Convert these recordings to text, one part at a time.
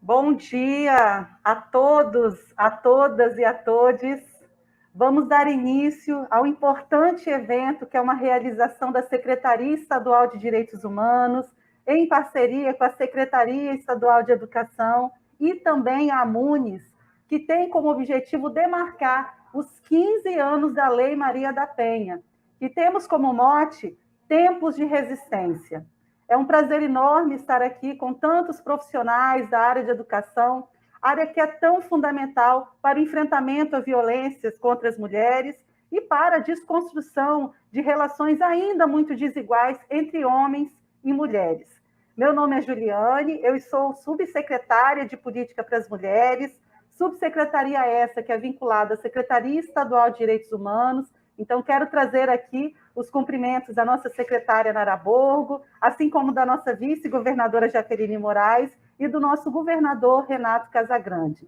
Bom dia a todos, a todas e a todes. Vamos dar início ao importante evento que é uma realização da Secretaria Estadual de Direitos Humanos, em parceria com a Secretaria Estadual de Educação e também a AMUNES, que tem como objetivo demarcar os 15 anos da Lei Maria da Penha, que temos como mote Tempos de Resistência. É um prazer enorme estar aqui com tantos profissionais da área de educação, área que é tão fundamental para o enfrentamento a violências contra as mulheres e para a desconstrução de relações ainda muito desiguais entre homens e mulheres. Meu nome é Juliane, eu sou subsecretária de Política para as Mulheres, subsecretaria essa que é vinculada à Secretaria Estadual de Direitos Humanos. Então, quero trazer aqui os cumprimentos da nossa secretária Nara Borgo, assim como da nossa vice-governadora Jaqueline Moraes e do nosso governador Renato Casagrande.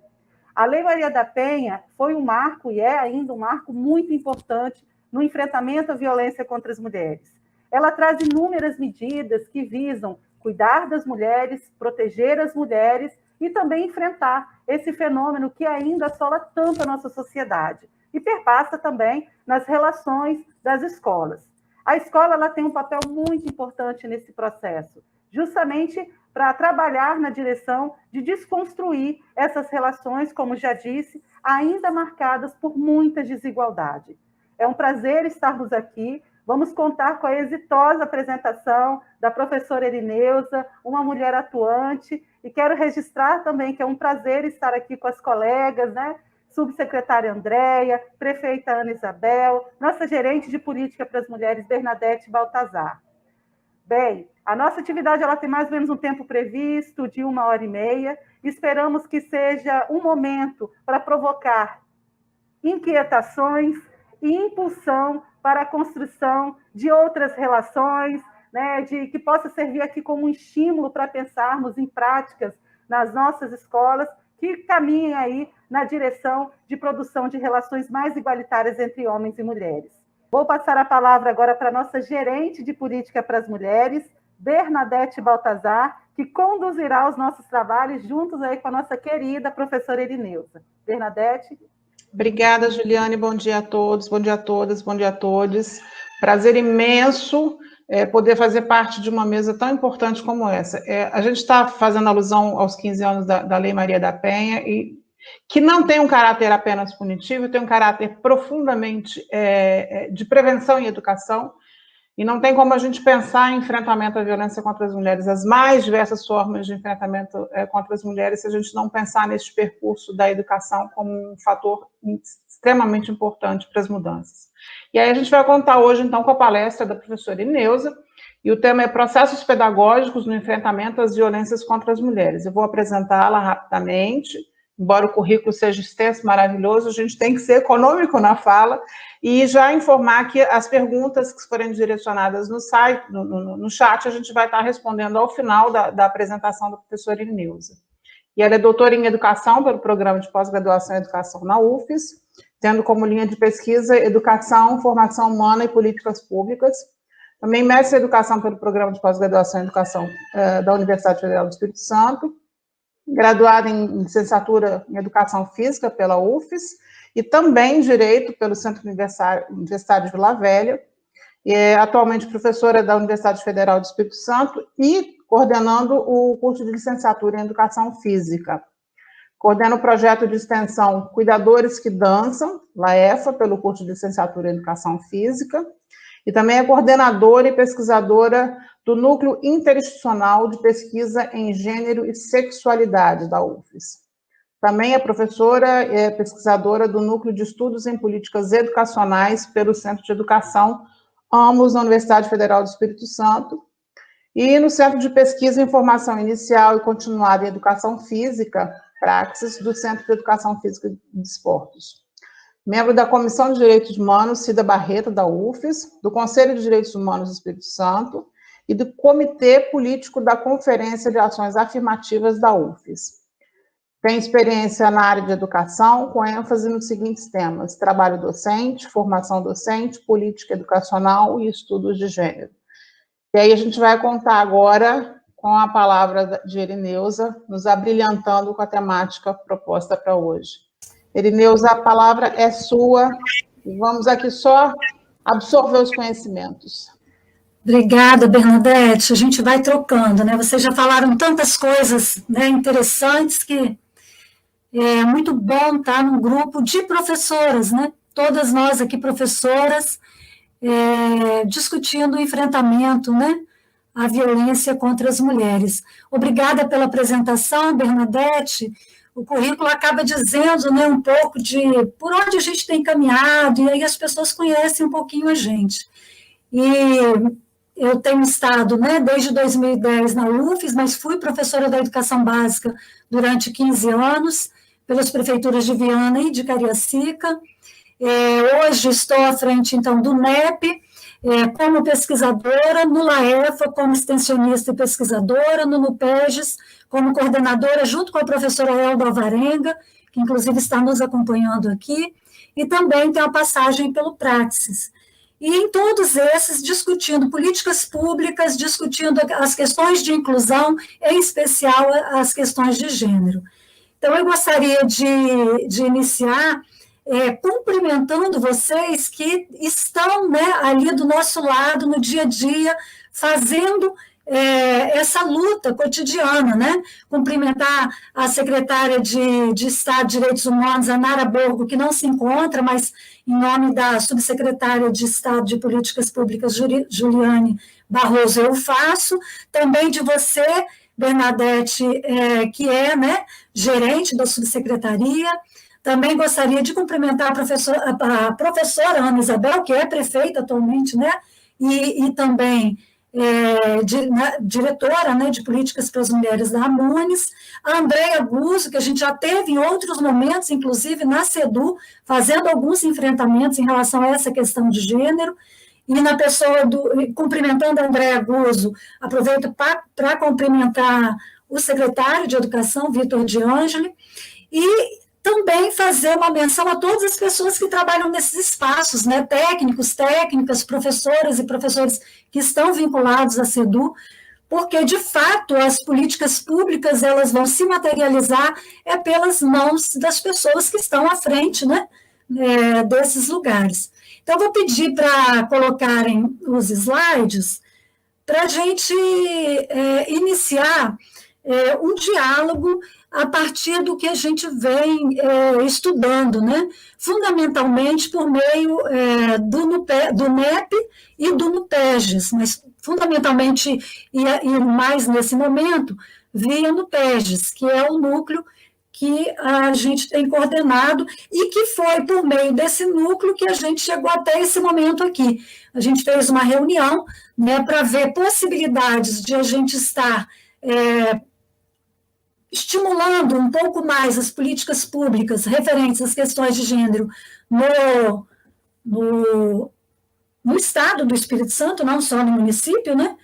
A Lei Maria da Penha foi um marco, e é ainda um marco muito importante no enfrentamento à violência contra as mulheres. Ela traz inúmeras medidas que visam cuidar das mulheres, proteger as mulheres e também enfrentar esse fenômeno que ainda assola tanto a nossa sociedade e perpassa também nas relações das escolas. A escola ela tem um papel muito importante nesse processo, justamente para trabalhar na direção de desconstruir essas relações, como já disse, ainda marcadas por muita desigualdade. É um prazer estarmos aqui. Vamos contar com a exitosa apresentação da professora Erineusa, uma mulher atuante, e quero registrar também que é um prazer estar aqui com as colegas, né? Subsecretária Andréia, prefeita Ana Isabel, nossa gerente de política para as mulheres, Bernadette Baltazar. Bem, a nossa atividade ela tem mais ou menos um tempo previsto de 1h30. Esperamos que seja um momento para provocar inquietações e impulsão para a construção de outras relações, né, que possa servir aqui como um estímulo para pensarmos em práticas nas nossas escolas que caminhem aí na direção de produção de relações mais igualitárias entre homens e mulheres. Vou passar a palavra agora para a nossa gerente de política para as mulheres, Bernadette Baltazar, que conduzirá os nossos trabalhos juntos aí com a nossa querida professora Erineusa. Bernadette. Obrigada, Juliane. Bom dia a todos, bom dia a todas, bom dia a todos. Prazer imenso poder fazer parte de uma mesa tão importante como essa. A gente está fazendo alusão aos 15 anos da Lei Maria da Penha, e que não tem um caráter apenas punitivo, tem um caráter profundamente de prevenção e educação, e não tem como a gente pensar em enfrentamento à violência contra as mulheres, as mais diversas formas de enfrentamento contra as mulheres, se a gente não pensar nesse percurso da educação como um fator extremamente importante para as mudanças. E aí a gente vai contar hoje, então, com a palestra da professora Erineusa, e o tema é Processos Pedagógicos no Enfrentamento às Violências contra as Mulheres. Eu vou apresentá-la rapidamente. Embora o currículo seja extenso, maravilhoso, a gente tem que ser econômico na fala e já informar que as perguntas que forem direcionadas no site, no chat, a gente vai estar respondendo ao final da apresentação da professora Erineusa. E ela é doutora em Educação pelo Programa de Pós-Graduação em Educação na UFES, tendo como linha de pesquisa Educação, Formação Humana e Políticas Públicas. Também mestre em Educação pelo Programa de Pós-Graduação em Educação da Universidade Federal do Espírito Santo, graduada em licenciatura em Educação Física pela UFES e também Direito pelo Centro Universitário de Vila Velha, atualmente professora da Universidade Federal do Espírito Santo e coordenando o curso de licenciatura em Educação Física. Coordena o projeto de extensão Cuidadores que Dançam, LAEFA, pelo curso de licenciatura em Educação Física, e também é coordenadora e pesquisadora do Núcleo Interinstitucional de Pesquisa em Gênero e Sexualidade da UFES. Também é professora e pesquisadora do Núcleo de Estudos em Políticas Educacionais pelo Centro de Educação, ambos na Universidade Federal do Espírito Santo, e no Centro de Pesquisa em Formação Inicial e Continuada em Educação Física, Praxis, do Centro de Educação Física e de Esportes. Membro da Comissão de Direitos Humanos, Cida Barreto, da UFES, do Conselho de Direitos Humanos do Espírito Santo e do Comitê Político da Conferência de Ações Afirmativas da UFES. Tem experiência na área de educação, com ênfase nos seguintes temas: trabalho docente, formação docente, política educacional e estudos de gênero. E aí a gente vai contar agora com a palavra de Erineusa, nos abrilhantando com a temática proposta para hoje. Erineusa, a palavra é sua, e vamos aqui só absorver os conhecimentos. Obrigada, Bernadette. A gente vai trocando, né? Vocês já falaram tantas coisas, né, interessantes que é muito bom estar num grupo de professoras, né? Todas nós aqui professoras, discutindo o enfrentamento, né, à violência contra as mulheres. Obrigada pela apresentação, Bernadette. O currículo acaba dizendo, né, um pouco de por onde a gente tem caminhado, e aí as pessoas conhecem um pouquinho a gente. E eu tenho estado, né, desde 2010 na UFES, mas fui professora da educação básica durante 15 anos, pelas prefeituras de Viana e de Cariacica. Hoje estou à frente, então, do NEP, como pesquisadora, no LAEFA, como extensionista e pesquisadora, no NUPEGES, como coordenadora, junto com a professora Elda Alvarenga, que inclusive está nos acompanhando aqui, e também tem a passagem pelo Praxis. E em todos esses, discutindo políticas públicas, discutindo as questões de inclusão, em especial as questões de gênero. Então, eu gostaria de iniciar cumprimentando vocês que estão, né, ali do nosso lado, no dia a dia, fazendo essa luta cotidiana, né? Cumprimentar a secretária de Estado de Direitos Humanos, a Nara Borgo, que não se encontra, mas em nome da subsecretária de Estado de Políticas Públicas, Juliane Barroso, eu faço. Também de você, Bernadette, que é, né, gerente da subsecretaria. Também gostaria de cumprimentar a professora Ana Isabel, que é prefeita atualmente, né, e também diretora, né, de políticas para as mulheres da AMUNES, a Andréia Guzzo, que a gente já teve em outros momentos, inclusive na CEDU, fazendo alguns enfrentamentos em relação a essa questão de gênero, e na pessoa cumprimentando a Andréia Guzzo, aproveito para cumprimentar o secretário de Educação, Vitor De Angeli, e também fazer uma menção a todas as pessoas que trabalham nesses espaços, né, técnicos, técnicas, professoras e professores que estão vinculados à CEDU, porque, de fato, as políticas públicas elas vão se materializar pelas mãos das pessoas que estão à frente, né, desses lugares. Então, vou pedir para colocarem os slides para a gente iniciar um diálogo a partir do que a gente vem estudando, né? Fundamentalmente por meio do NEP e do NUPEGES, mas fundamentalmente, e mais nesse momento, via NUPEGES, que é o núcleo que a gente tem coordenado e que foi por meio desse núcleo que a gente chegou até esse momento aqui. A gente fez uma reunião, né, para ver possibilidades de a gente estar estimulando um pouco mais as políticas públicas referentes às questões de gênero no estado do Espírito Santo, não só no município, né?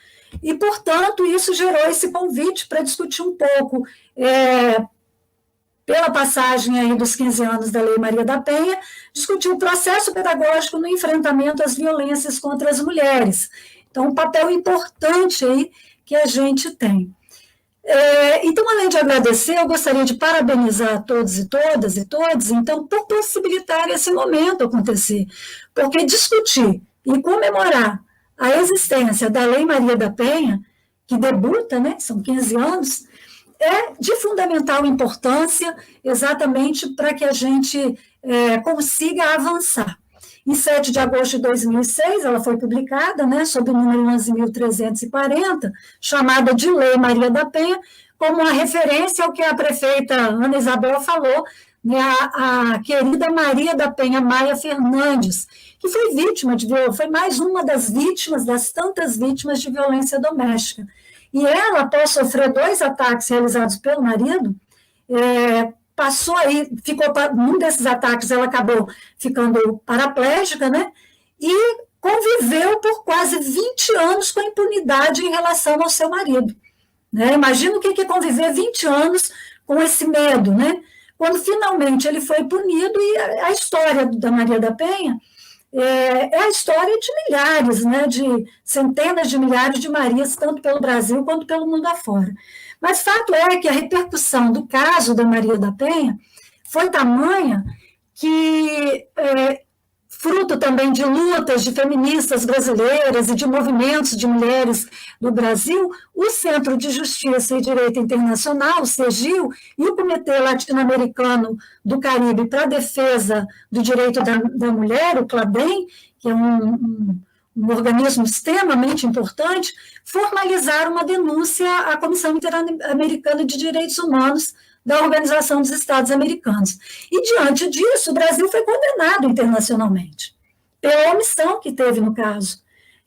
E, portanto, isso gerou esse convite para discutir um pouco, pela passagem aí dos 15 anos da Lei Maria da Penha, discutir o processo pedagógico no enfrentamento às violências contra as mulheres. Então, um papel importante aí que a gente tem. Então, além de agradecer, eu gostaria de parabenizar a todos e todas e todos, então, por possibilitar esse momento acontecer, porque discutir e comemorar a existência da Lei Maria da Penha, que debuta, né, são 15 anos, é de fundamental importância, exatamente para que a gente consiga avançar. Em 7 de agosto de 2006, ela foi publicada, né, sob o número 11.340, chamada de Lei Maria da Penha, como uma referência ao que a prefeita Ana Isabel falou, né, a querida Maria da Penha Maia Fernandes, que foi vítima foi mais uma das vítimas, das tantas vítimas de violência doméstica. E ela, após sofrer 2 ataques realizados pelo marido, passou aí, num desses ataques ela acabou ficando paraplégica, né? E conviveu por quase 20 anos com a impunidade em relação ao seu marido. Né? Imagina o que é conviver 20 anos com esse medo, né? Quando finalmente ele foi punido, e a história da Maria da Penha é a história de milhares, né, de centenas de milhares de Marias, tanto pelo Brasil quanto pelo mundo afora. Mas fato é que a repercussão do caso da Maria da Penha foi tamanha que, fruto também de lutas de feministas brasileiras e de movimentos de mulheres no Brasil, o Centro de Justiça e Direito Internacional, o CEGIL, e o Comitê Latino-Americano do Caribe para a Defesa do Direito da Mulher, o CLADEM, que é um organismo extremamente importante, formalizaram uma denúncia à Comissão Interamericana de Direitos Humanos da Organização dos Estados Americanos. E, diante disso, o Brasil foi condenado internacionalmente, pela omissão que teve no caso.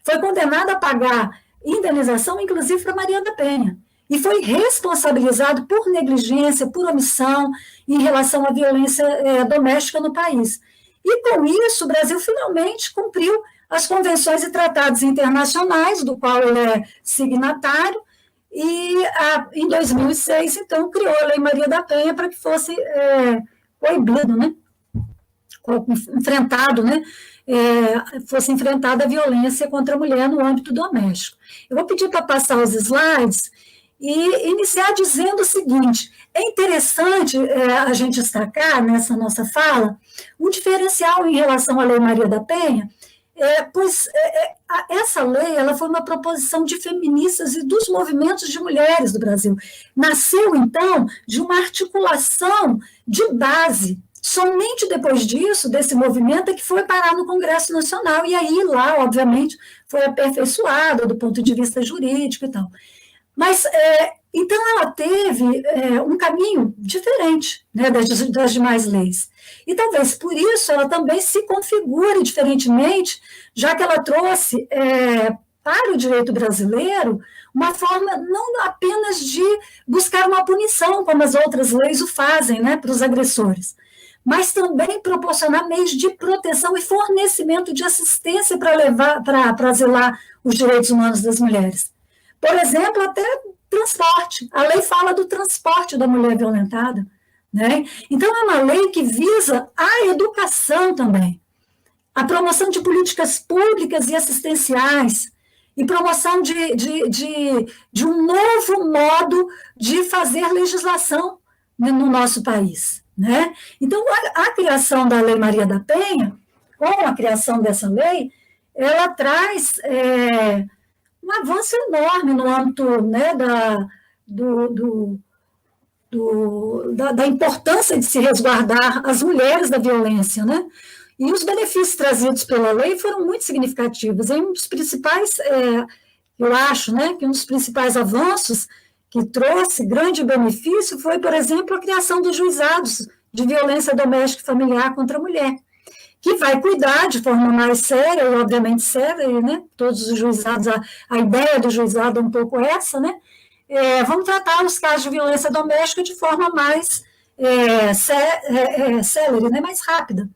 Foi condenado a pagar indenização, inclusive, para Maria da Penha. E foi responsabilizado por negligência, por omissão, em relação à violência doméstica no país. E, com isso, o Brasil finalmente cumpriu as convenções e tratados internacionais, do qual ele é signatário, e em 2006, então, criou a Lei Maria da Penha para que fosse proibido, né? Enfrentado, né? Fosse enfrentada a violência contra a mulher no âmbito doméstico. Eu vou pedir para passar os slides e iniciar dizendo o seguinte: é interessante a gente destacar nessa nossa fala um diferencial em relação à Lei Maria da Penha, pois essa lei ela foi uma proposição de feministas e dos movimentos de mulheres do Brasil. Nasceu, então, de uma articulação de base. Somente depois disso, desse movimento, é que foi parar no Congresso Nacional, e aí lá, obviamente, foi aperfeiçoada do ponto de vista jurídico e tal. Mas, então, ela teve um caminho diferente, né, das demais leis. E talvez por isso ela também se configure diferentemente, já que ela trouxe para o direito brasileiro uma forma não apenas de buscar uma punição, como as outras leis o fazem, né, para os agressores, mas também proporcionar meios de proteção e fornecimento de assistência para zelar os direitos humanos das mulheres. Por exemplo, até transporte. A lei fala do transporte da mulher violentada, né? Então, é uma lei que visa a educação também, a promoção de políticas públicas e assistenciais, e promoção de um novo modo de fazer legislação no nosso país, né? Então, a criação da Lei Maria da Penha, com a criação dessa lei, ela traz um avanço enorme no âmbito, né, da importância de se resguardar as mulheres da violência, né? E os benefícios trazidos pela lei foram muito significativos. E um dos principais, eu acho, né, que um dos principais avanços que trouxe grande benefício foi, por exemplo, a criação dos juizados de violência doméstica e familiar contra a mulher, que vai cuidar de forma mais séria, e obviamente séria, né? Todos os juizados, a ideia do juizado é um pouco essa, né? Vamos tratar os casos de violência doméstica de forma mais célere, né? Mais rápida.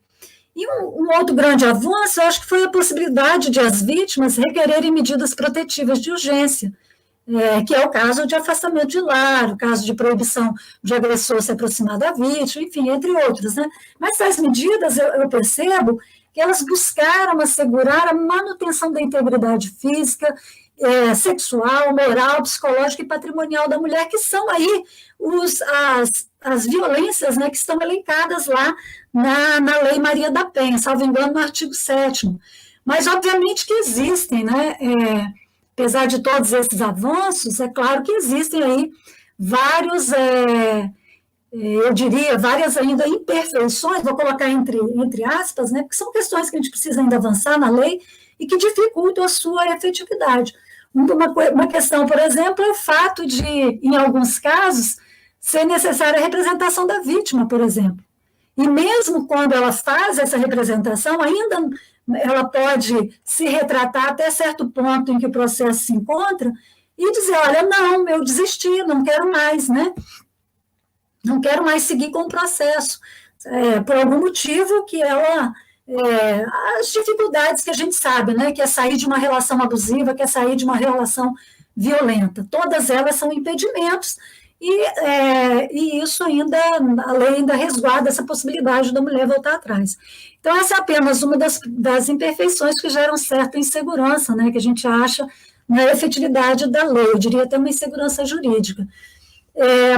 E um outro grande avanço, eu acho que foi a possibilidade de as vítimas requererem medidas protetivas de urgência, que é o caso de afastamento de lar, o caso de proibição de agressor se aproximar da vítima, enfim, entre outros, né? Mas essas medidas, eu percebo que elas buscaram assegurar a manutenção da integridade física, sexual, moral, psicológica e patrimonial da mulher, que são aí as violências, né, que estão elencadas lá na Lei Maria da Penha, salvo engano, no artigo 7º. Mas, obviamente, que existem, né? Apesar de todos esses avanços, é claro que existem aí vários, eu diria, várias ainda imperfeições, vou colocar entre aspas, né, porque são questões que a gente precisa ainda avançar na lei e que dificultam a sua efetividade. Uma questão, por exemplo, é o fato de, em alguns casos, ser necessária a representação da vítima, por exemplo. E mesmo quando ela faz essa representação, ainda ela pode se retratar até certo ponto em que o processo se encontra e dizer, olha, não, eu desisti, não quero mais, né? Não quero mais seguir com o processo, por algum motivo que ela... as dificuldades que a gente sabe, né? Que é sair de uma relação abusiva, que é sair de uma relação violenta. Todas elas são impedimentos e isso ainda, a lei ainda resguarda essa possibilidade da mulher voltar atrás. Então, essa é apenas uma das imperfeições que geram certa insegurança, né, que a gente acha na efetividade da lei, eu diria até uma insegurança jurídica.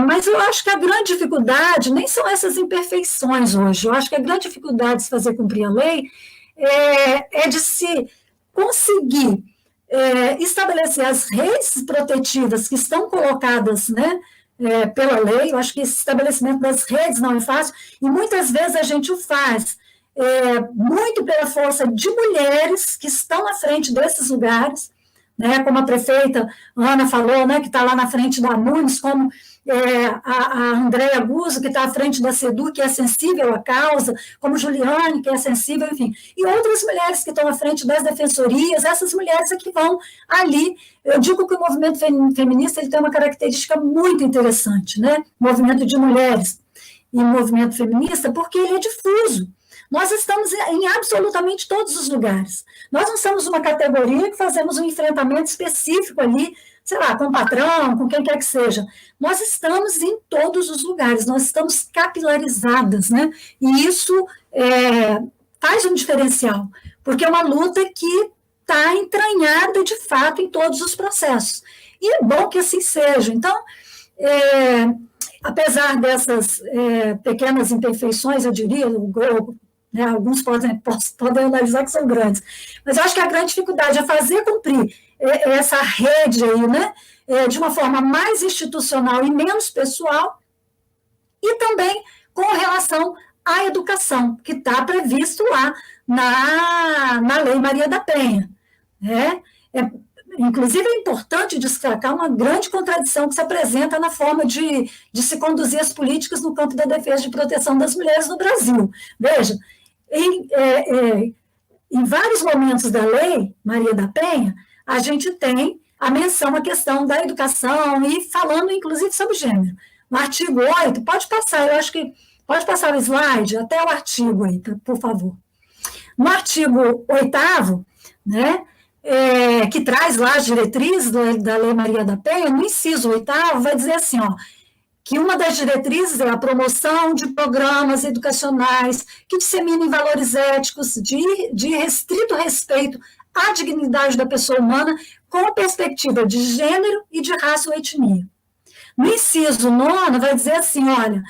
Mas eu acho que a grande dificuldade nem são essas imperfeições hoje, eu acho que a grande dificuldade de se fazer cumprir a lei é de se conseguir estabelecer as redes protetivas que estão colocadas, né, pela lei. Eu acho que esse estabelecimento das redes não é fácil, e muitas vezes a gente o faz muito pela força de mulheres que estão à frente desses lugares, né, como a prefeita Ana falou, né, que está lá na frente da Nunes, como a Andréia Guzzo, que está à frente da SEDU, que é sensível à causa, como Juliane, que é sensível, enfim, e outras mulheres que estão à frente das defensorias, essas mulheres é que vão ali. Eu digo que o movimento feminista ele tem uma característica muito interessante, né, movimento de mulheres e movimento feminista, porque ele é difuso. Nós estamos em absolutamente todos os lugares. Nós não somos uma categoria que fazemos um enfrentamento específico ali, sei lá, com o patrão, com quem quer que seja. Nós estamos em todos os lugares, nós estamos capilarizadas, né? E isso faz um diferencial, porque é uma luta que está entranhada, de fato, em todos os processos. E é bom que assim seja. Então, apesar dessas pequenas imperfeições, eu diria, né, alguns podem analisar que são grandes, mas eu acho que a grande dificuldade é fazer cumprir essa rede aí, né, de uma forma mais institucional e menos pessoal, e também com relação à educação, que está previsto lá na Lei Maria da Penha. Né? Inclusive, é importante destacar uma grande contradição que se apresenta na forma de se conduzir as políticas no campo da defesa e proteção das mulheres no Brasil. Veja, em vários momentos da Lei Maria da Penha, a gente tem a menção à questão da educação e falando, inclusive, sobre gênero. No artigo 8, pode passar, eu acho que pode passar o slide, até o artigo aí, por favor. No artigo 8º, né, que traz lá as diretrizes da Lei Maria da Penha, no inciso 8º, vai dizer assim, ó, que uma das diretrizes é a promoção de programas educacionais que disseminem valores éticos de restrito respeito à dignidade da pessoa humana com perspectiva de gênero e de raça ou etnia. No inciso 9 vai dizer assim, olha,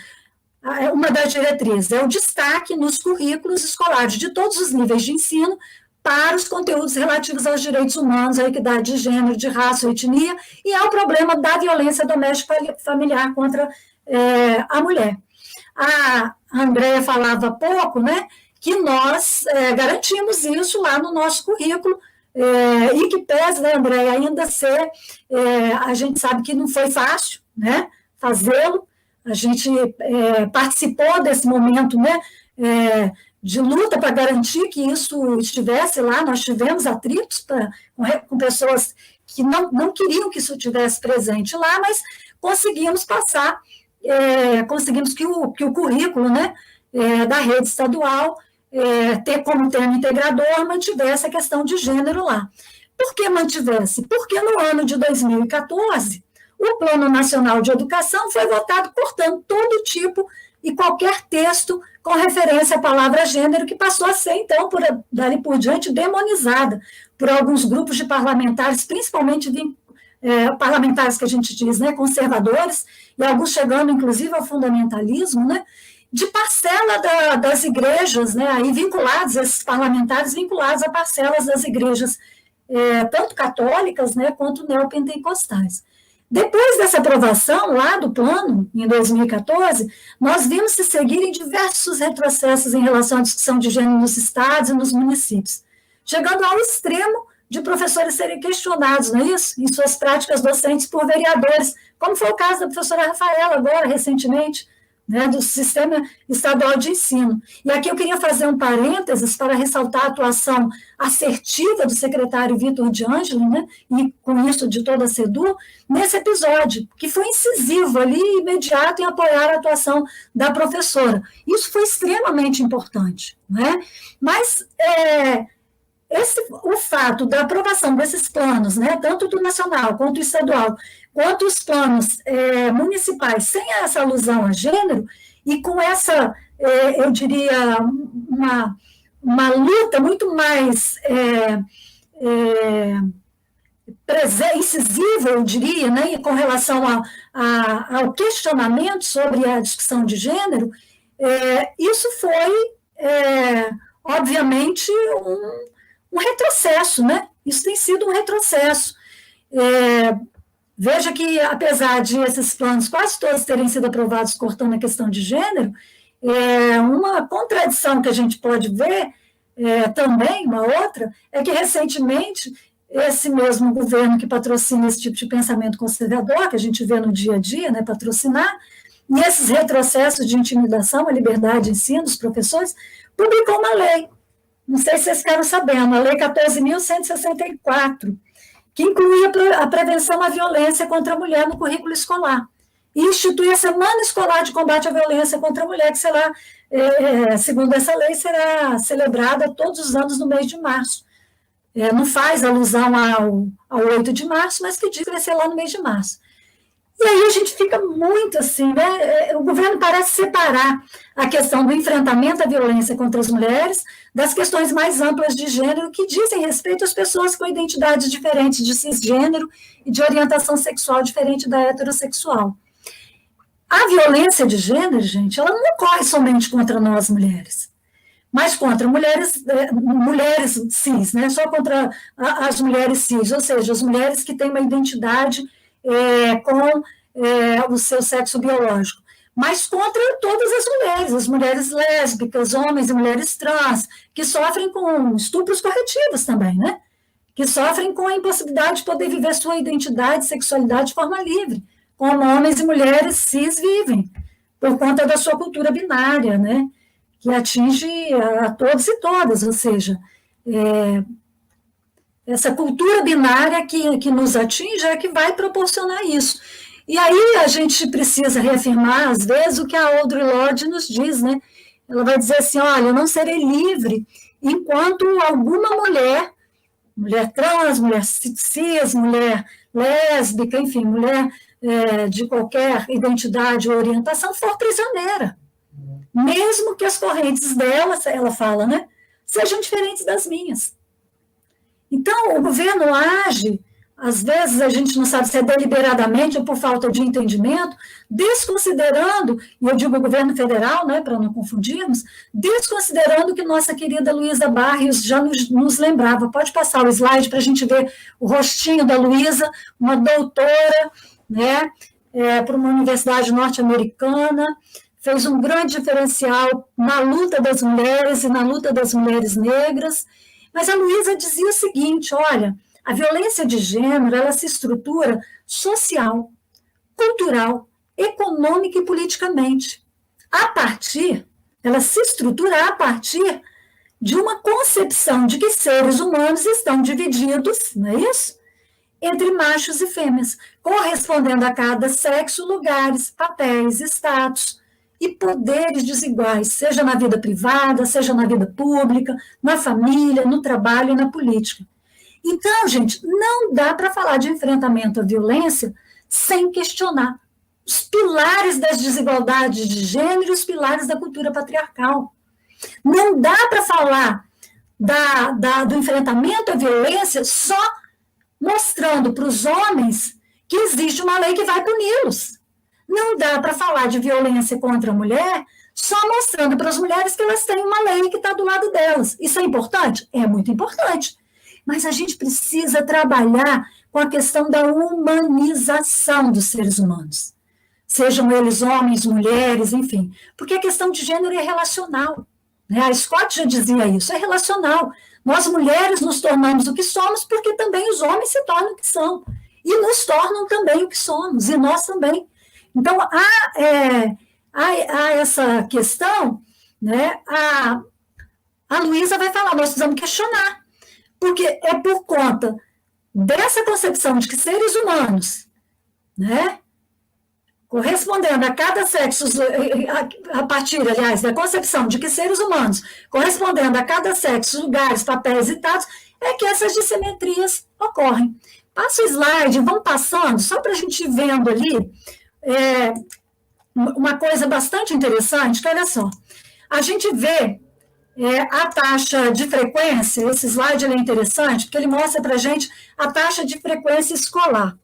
uma das diretrizes é o destaque nos currículos escolares de todos os níveis de ensino para os conteúdos relativos aos direitos humanos, à equidade de gênero, de raça ou etnia, e ao problema da violência doméstica familiar contra a mulher. A Andréia falava há pouco, né, que nós garantimos isso lá no nosso currículo, e que pese, né, Andréia, ainda ser, a gente sabe que não foi fácil, né, fazê-lo, a gente participou desse momento, né, de luta para garantir que isso estivesse lá. Nós tivemos atritos com pessoas que não queriam que isso estivesse presente lá, mas conseguimos passar, conseguimos que o currículo, né, da rede estadual, ter como termo integrador, mantivesse a questão de gênero lá. Por que mantivesse? Porque no ano de 2014, o Plano Nacional de Educação foi votado cortando todo tipo e qualquer texto com referência à palavra gênero, que passou a ser, então, dali por diante, demonizada por alguns grupos de parlamentares, principalmente parlamentares que a gente diz, né, conservadores, e alguns chegando, inclusive, ao fundamentalismo, né, de parcela das igrejas, né, aí vinculados, esses parlamentares vinculados a parcelas das igrejas, tanto católicas, né, quanto neopentecostais. Depois dessa aprovação lá do plano, em 2014, nós vimos se seguirem diversos retrocessos em relação à discussão de gênero nos estados e nos municípios, chegando ao extremo de professores serem questionados, não é isso? Em suas práticas docentes por vereadores, como foi o caso da professora Rafaela agora, recentemente, né, do Sistema Estadual de Ensino. E aqui eu queria fazer um parênteses para ressaltar a atuação assertiva do secretário Vitor de Ângelo, né, e com isso de toda a SEDU, nesse episódio, que foi incisivo ali, imediato, em apoiar a atuação da professora. Isso foi extremamente importante, né? Mas o fato da aprovação desses planos, né, tanto do nacional quanto do estadual, quanto os planos municipais, sem essa alusão a gênero, e com essa, eu diria, uma luta muito mais incisiva, eu diria, né, com relação ao questionamento sobre a discussão de gênero, isso foi, obviamente, um retrocesso, né? Isso tem sido um retrocesso. Veja que, apesar de esses planos quase todos terem sido aprovados cortando a questão de gênero, uma contradição que a gente pode ver também, uma outra, é que, recentemente, esse mesmo governo que patrocina esse tipo de pensamento conservador, que a gente vê no dia a dia, né, patrocinar, e esses retrocessos de intimidação à liberdade de ensino dos professores, publicou uma lei, não sei se vocês ficaram sabendo, a Lei 14.164, que incluía a prevenção à violência contra a mulher no currículo escolar, e institui a Semana Escolar de Combate à Violência contra a Mulher, que será, segundo essa lei, será celebrada todos os anos no mês de março. Não faz alusão ao 8 de março, mas que diz que vai ser lá no mês de março. E aí a gente fica muito assim, né? O governo parece separar a questão do enfrentamento à violência contra as mulheres das questões mais amplas de gênero que dizem respeito às pessoas com identidades diferentes de cisgênero e de orientação sexual diferente da heterossexual. A violência de gênero, gente, ela não ocorre somente contra nós mulheres, mas contra mulheres cis, né? Só contra as mulheres cis, ou seja, as mulheres que têm uma identidade com o seu sexo biológico, mas contra todas as mulheres lésbicas, homens e mulheres trans, que sofrem com estupros corretivos também, né? Que sofrem com a impossibilidade de poder viver sua identidade e sexualidade de forma livre, como homens e mulheres cis vivem, por conta da sua cultura binária, né? Que atinge a todos e todas, ou seja, essa cultura binária que nos atinge é que vai proporcionar isso. E aí a gente precisa reafirmar, às vezes, o que a Audre Lorde nos diz, né? Ela vai dizer assim, olha, eu não serei livre enquanto alguma mulher trans, mulher cis, mulher lésbica, enfim, mulher de qualquer identidade ou orientação for prisioneira. Mesmo que as correntes dela, ela fala, né, sejam diferentes das minhas. Então, o governo age, às vezes a gente não sabe se é deliberadamente ou por falta de entendimento, desconsiderando, e eu digo o governo federal, né, para não confundirmos, desconsiderando que nossa querida Luísa Barrios já nos lembrava. Pode passar o slide para a gente ver o rostinho da Luísa, uma doutora, né, para uma universidade norte-americana, fez um grande diferencial na luta das mulheres e na luta das mulheres negras. Mas a Luísa dizia o seguinte, olha, a violência de gênero, ela se estrutura social, cultural, econômica e politicamente. Ela se estrutura a partir de uma concepção de que seres humanos estão divididos, não é isso? Entre machos e fêmeas, correspondendo a cada sexo, lugares, papéis, status e poderes desiguais, seja na vida privada, seja na vida pública, na família, no trabalho e na política. Então, gente, não dá para falar de enfrentamento à violência sem questionar os pilares das desigualdades de gênero e os pilares da cultura patriarcal. Não dá para falar do enfrentamento à violência só mostrando para os homens que existe uma lei que vai puni-los. Não dá para falar de violência contra a mulher só mostrando para as mulheres que elas têm uma lei que está do lado delas. Isso é importante? É muito importante. Mas a gente precisa trabalhar com a questão da humanização dos seres humanos. Sejam eles homens, mulheres, enfim. Porque a questão de gênero é relacional. Né? A Scott já dizia isso, é relacional. Nós, mulheres, nos tornamos o que somos porque também os homens se tornam o que são. E nos tornam também o que somos, e nós também. Então, há essa questão, né? A Luísa vai falar, nós precisamos questionar, porque é por conta dessa concepção de que seres humanos, né, correspondendo a cada sexo, a partir, aliás, da concepção de que seres humanos, correspondendo a cada sexo, lugares, papéis e status, é que essas dissimetrias ocorrem. Passa o slide, vamos passando, só para a gente ir vendo ali uma coisa bastante interessante, que olha só, a gente vê a taxa de frequência, esse slide é interessante, porque ele mostra para a gente a taxa de frequência escolar.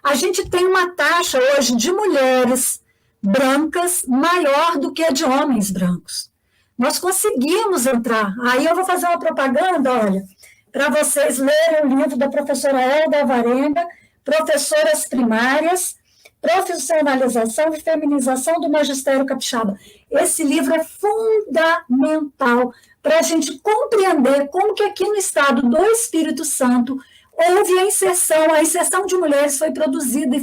A gente tem uma taxa hoje de mulheres brancas maior do que a de homens brancos. Nós conseguimos entrar. Aí eu vou fazer uma propaganda, olha, para vocês lerem o livro da professora Elda Alvarenga, Professoras Primárias, Profissionalização e Feminização do Magistério Capixaba. Esse livro é fundamental para a gente compreender como que aqui no estado do Espírito Santo houve a inserção de mulheres foi produzida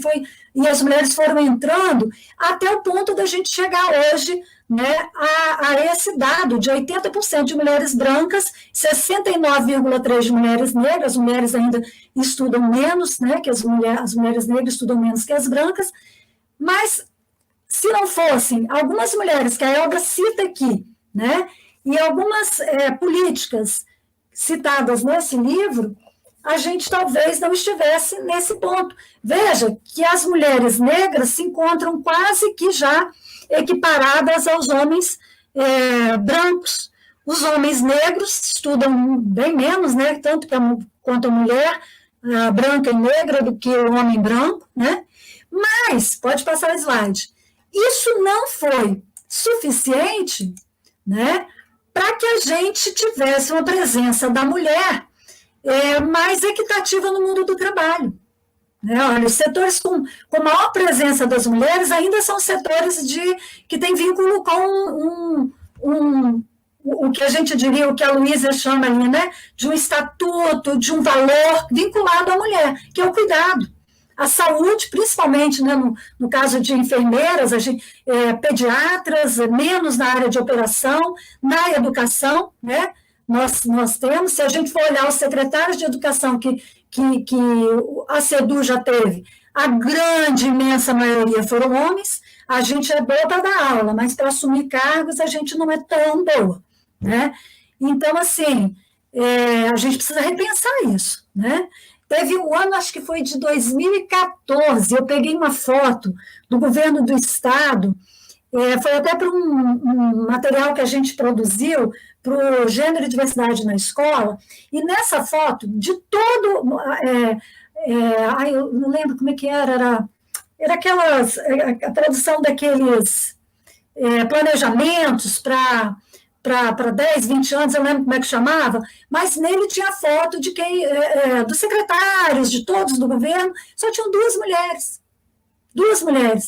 e as mulheres foram entrando até o ponto da gente chegar hoje, né, a esse dado de 80% de mulheres brancas, 69,3% de mulheres negras. As mulheres ainda estudam menos, né, que as mulheres negras estudam menos que as brancas, mas se não fossem algumas mulheres que a Elga cita aqui, né, e algumas políticas citadas nesse livro, a gente talvez não estivesse nesse ponto. Veja que as mulheres negras se encontram quase que já equiparadas aos homens brancos. Os homens negros estudam bem menos, né, tanto quanto a mulher branca e negra do que o homem branco, né? Mas, pode passar o slide, isso não foi suficiente, né, para que a gente tivesse uma presença da mulher mais equitativa no mundo do trabalho. Olha, os setores com maior presença das mulheres ainda são setores que têm vínculo com o que a gente diria, o que a Luísa chama ali, né, de um estatuto, de um valor vinculado à mulher, que é o cuidado. A saúde, principalmente, né, no caso de enfermeiras, pediatras, menos na área de operação, na educação, né, nós temos, se a gente for olhar os secretários de educação que a CEDU já teve, a grande, imensa maioria foram homens. A gente é boa para dar aula, mas para assumir cargos a gente não é tão boa, né? Então, assim, a gente precisa repensar isso, né? Teve um ano, acho que foi de 2014, eu peguei uma foto do governo do estado, foi até para um material que a gente produziu para o Gênero e Diversidade na Escola, e nessa foto, de todo... eu não lembro como é que era aquelas... a produção daqueles planejamentos para 10, 20 anos, eu lembro como é que chamava, mas nele tinha foto de dos secretários, de todos do governo, só tinham duas mulheres.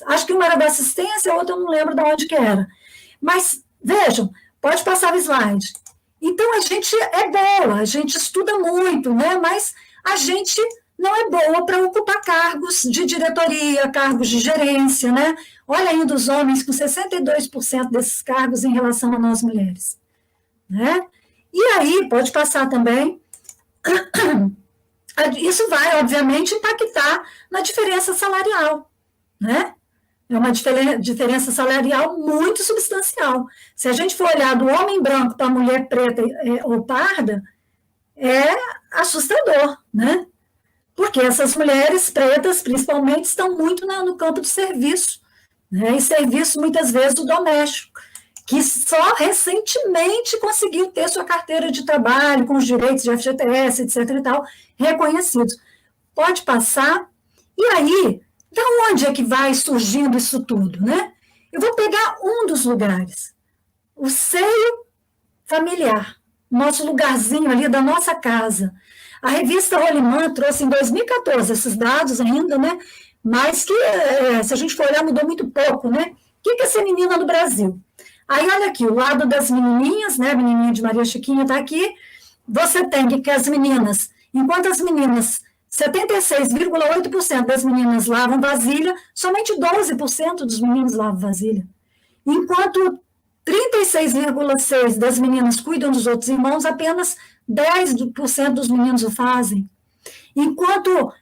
Acho que uma era da assistência, a outra eu não lembro de onde que era. Mas, vejam, pode passar o slide. Então, a gente é boa, a gente estuda muito, né? Mas a gente não é boa para ocupar cargos de diretoria, cargos de gerência, né? Olha ainda os homens com 62% desses cargos em relação a nós mulheres, né? E aí, pode passar também, isso vai, obviamente, impactar na diferença salarial, né? É uma diferença salarial muito substancial. Se a gente for olhar do homem branco para a mulher preta ou parda, é assustador, né? Porque essas mulheres pretas, principalmente, estão muito no campo do serviço, né? E serviço, muitas vezes, do doméstico, que só recentemente conseguiu ter sua carteira de trabalho, com os direitos de FGTS, etc. e tal, reconhecidos. Pode passar. E aí, da onde é que vai surgindo isso tudo, né? Eu vou pegar um dos lugares, o seio familiar, nosso lugarzinho ali da nossa casa. A revista Rolimã trouxe em 2014 esses dados ainda, né? Mas que, se a gente for olhar, mudou muito pouco, né? O que é ser menina no Brasil? Aí, olha aqui, o lado das menininhas, né? A menininha de Maria Chiquinha está aqui. Você tem que as meninas, enquanto as meninas, 76,8% das meninas lavam vasilha, somente 12% dos meninos lavam vasilha. Enquanto 36,6% das meninas cuidam dos outros irmãos, apenas 10% dos meninos o fazem. Enquanto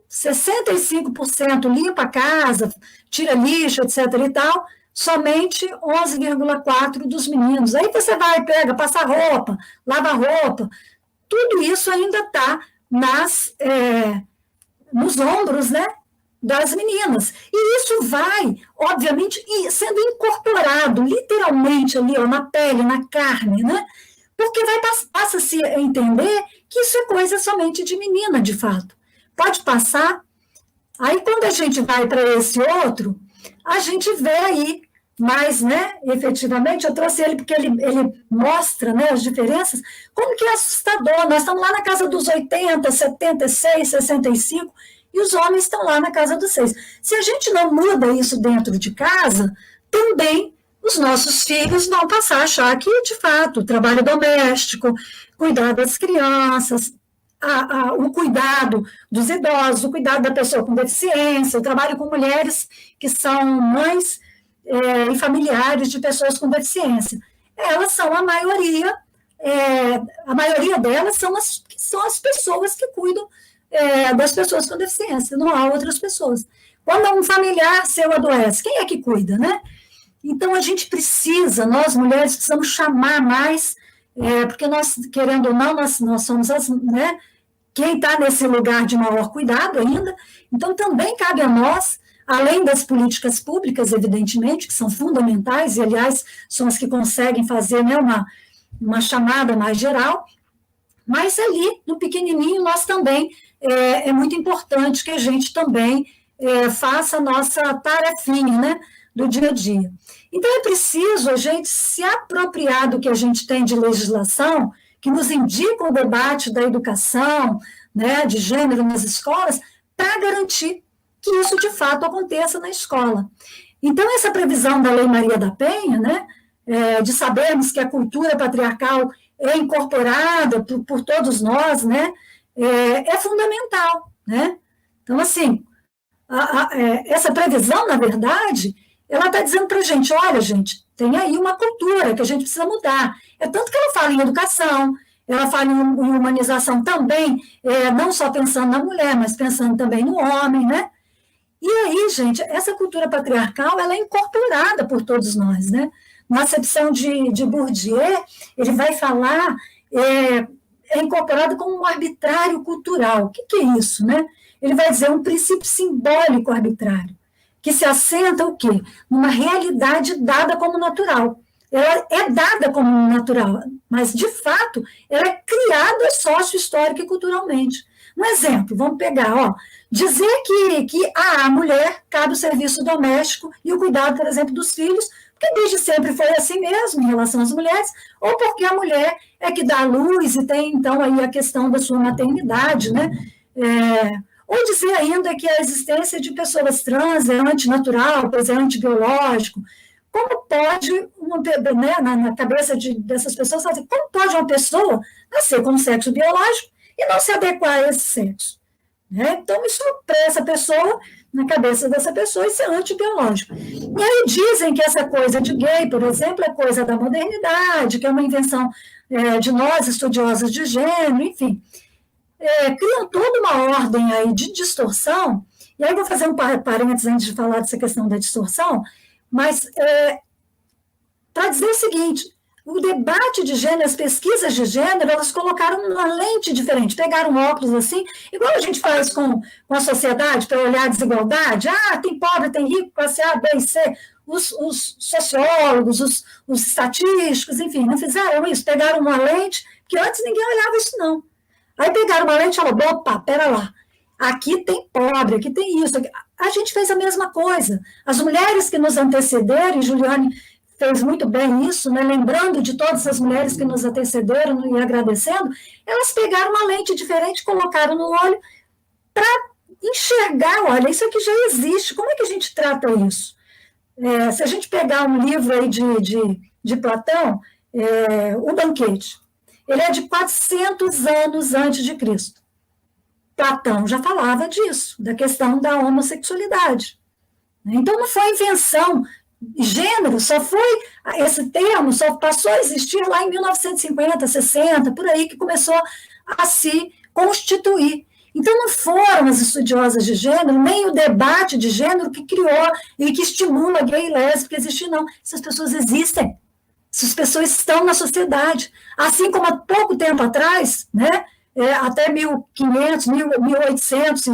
65% limpa a casa, tira lixo, etc. e tal, somente 11,4% dos meninos. Aí você vai, pega, passa roupa, lava roupa, tudo isso ainda está nos ombros, né, das meninas. E isso vai, obviamente, sendo incorporado literalmente ali, ó, na pele, na carne, né? Porque passa-se a entender que isso é coisa somente de menina, de fato. Pode passar. Aí, quando a gente vai para esse outro, a gente vê aí mais, né, efetivamente, eu trouxe ele porque ele mostra, né, as diferenças, como que é assustador. Nós estamos lá na casa dos 80, 76, 65, e os homens estão lá na casa dos 6. Se a gente não muda isso dentro de casa, também os nossos filhos vão passar a achar que, de fato, o trabalho doméstico, cuidar das crianças, o cuidado dos idosos, o cuidado da pessoa com deficiência, o trabalho com mulheres que são mães e familiares de pessoas com deficiência. Elas são a maioria delas são as pessoas que cuidam das pessoas com deficiência, não há outras pessoas. Quando um familiar seu adoece, quem é que cuida, né? Então, a gente precisa, nós mulheres, precisamos chamar mais, porque nós, querendo ou não, nós somos né, quem está nesse lugar de maior cuidado ainda, então também cabe a nós, além das políticas públicas, evidentemente, que são fundamentais, e, aliás, são as que conseguem fazer, né, uma chamada mais geral, mas ali, no pequenininho, nós também, é muito importante que a gente também faça a nossa tarefinha, né, do dia a dia. Então, é preciso a gente se apropriar do que a gente tem de legislação, que nos indica o debate da educação, né, de gênero nas escolas, para garantir que isso, de fato, aconteça na escola. Então, essa previsão da Lei Maria da Penha, né, de sabermos que a cultura patriarcal é incorporada por todos nós, né, é fundamental, né? Então, assim, essa previsão, na verdade, ela está dizendo para a gente, olha, gente, tem aí uma cultura que a gente precisa mudar. É tanto que ela fala em educação, ela fala em humanização também, não só pensando na mulher, mas pensando também no homem, né? E aí, gente, essa cultura patriarcal, ela é incorporada por todos nós, né? Na acepção de Bourdieu, ele vai falar, é incorporado como um arbitrário cultural. O que é isso, né? Ele vai dizer um princípio simbólico arbitrário, que se assenta o quê? Numa realidade dada como natural. Ela é dada como natural, mas, de fato, ela é criada sócio-histórica e culturalmente. Um exemplo, vamos pegar, ó, dizer que a mulher cabe o serviço doméstico e o cuidado, por exemplo, dos filhos, porque desde sempre foi assim mesmo em relação às mulheres, ou porque a mulher é que dá à luz e tem, então, aí a questão da sua maternidade, né? Ou dizer ainda que a existência de pessoas trans é antinatural, pois é antibiológico. Como pode, né, na cabeça dessas pessoas, como pode uma pessoa nascer com um sexo biológico e não se adequar a esse sexo? Né? Então, isso para essa pessoa, na cabeça dessa pessoa, isso é antibiológico. E aí dizem que essa coisa de gay, por exemplo, é coisa da modernidade, que é uma invenção de nós, estudiosas de gênero, enfim. Criam toda uma ordem aí de distorção, e aí vou fazer um parênteses antes de falar dessa questão da distorção, mas para dizer o seguinte, o debate de gênero, as pesquisas de gênero, elas colocaram uma lente diferente, pegaram óculos assim, igual a gente faz com a sociedade, para olhar a desigualdade, tem pobre, tem rico, classe A, B e C, os sociólogos, os estatísticos, enfim, não fizeram isso, pegaram uma lente, que antes ninguém olhava isso não. Aí pegaram uma lente e falaram, opa, pera lá, aqui tem pobre, aqui tem isso. A gente fez a mesma coisa. As mulheres que nos antecederam, e Juliane fez muito bem isso, né, lembrando de todas as mulheres que nos antecederam e agradecendo, elas pegaram uma lente diferente, colocaram no olho para enxergar, olha, isso aqui já existe, como é que a gente trata isso? Se a gente pegar um livro aí de Platão, O Banquete, ele é de 400 anos antes de Cristo. Platão já falava disso, da questão da homossexualidade. Então, não foi invenção. Gênero esse termo só passou a existir lá em 1950, 60, por aí que começou a se constituir. Então, não foram as estudiosas de gênero, nem o debate de gênero que criou e que estimula gay e lésbica a existir, não. Essas pessoas existem. Essas pessoas estão na sociedade. Assim como há pouco tempo atrás, né, até 1500, 1800,